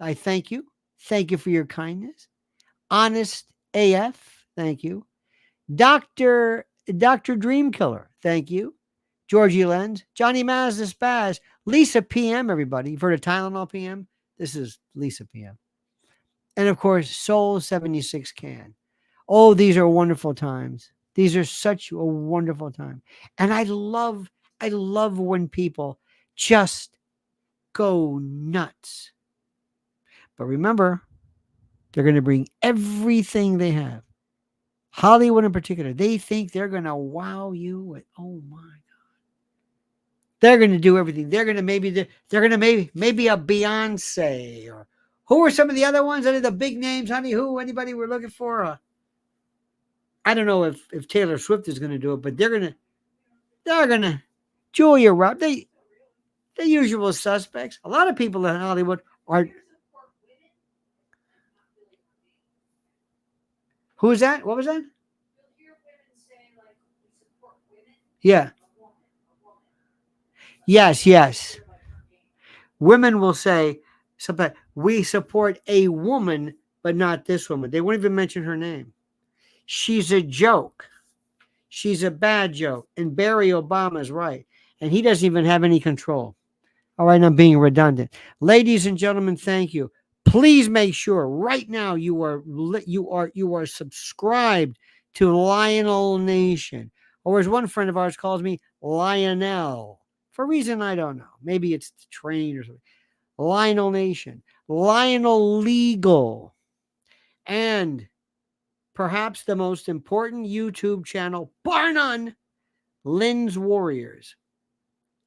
I thank you. Thank you for your kindness. Honest AF, thank you. Dr. Dreamkiller, thank you. Georgie Lenz, Johnny Mazda Spaz, Lisa PM, everybody. You've heard of Tylenol PM? This is Lisa PM. And of course, Soul 76 Can. Oh, these are wonderful times. These are such a wonderful time. And I love when people just go nuts. But remember, they're going to bring everything they have. Hollywood in particular, they think they're going to wow you with, oh my God. They're going to do everything. They're going to maybe a Beyonce, or who are some of the other ones? Any of the big names, honey? Anybody we're looking for? I don't know if Taylor Swift is going to do it, but they're going to Julia Roberts. The usual suspects. A lot of people in Hollywood are. Who is that? What was that? Yeah. Yes. Women will say something. We support a woman, but not this woman. They won't even mention her name. She's a joke. She's a bad joke. And Barry Obama is right. And he doesn't even have any control. All right, I'm being redundant. Ladies and gentlemen, thank you. Please make sure right now you are subscribed to Lionel Nation. Or as one friend of ours calls me, Lionel. For a reason I don't know. Maybe it's the train or something. Lionel Nation. Lionel Legal. And perhaps the most important YouTube channel, bar none, Lynn's Warriors.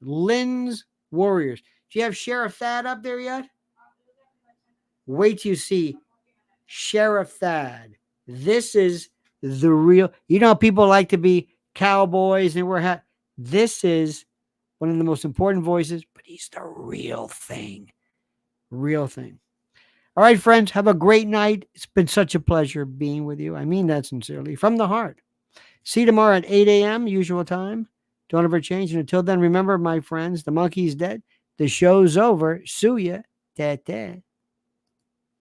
Lynn's Warriors. Do you have Sheriff Thad up there yet? Wait till you see Sheriff Thad. This is the real. You know, people like to be cowboys and wear hats. This is one of the most important voices, but he's the real thing. Real thing. All right, friends, have a great night. It's been such a pleasure being with you. I mean that sincerely, from the heart. See you tomorrow at 8 a.m., usual time. Don't ever change. And until then, remember, my friends, the monkey's dead. The show's over. Sue ya. Ta-ta.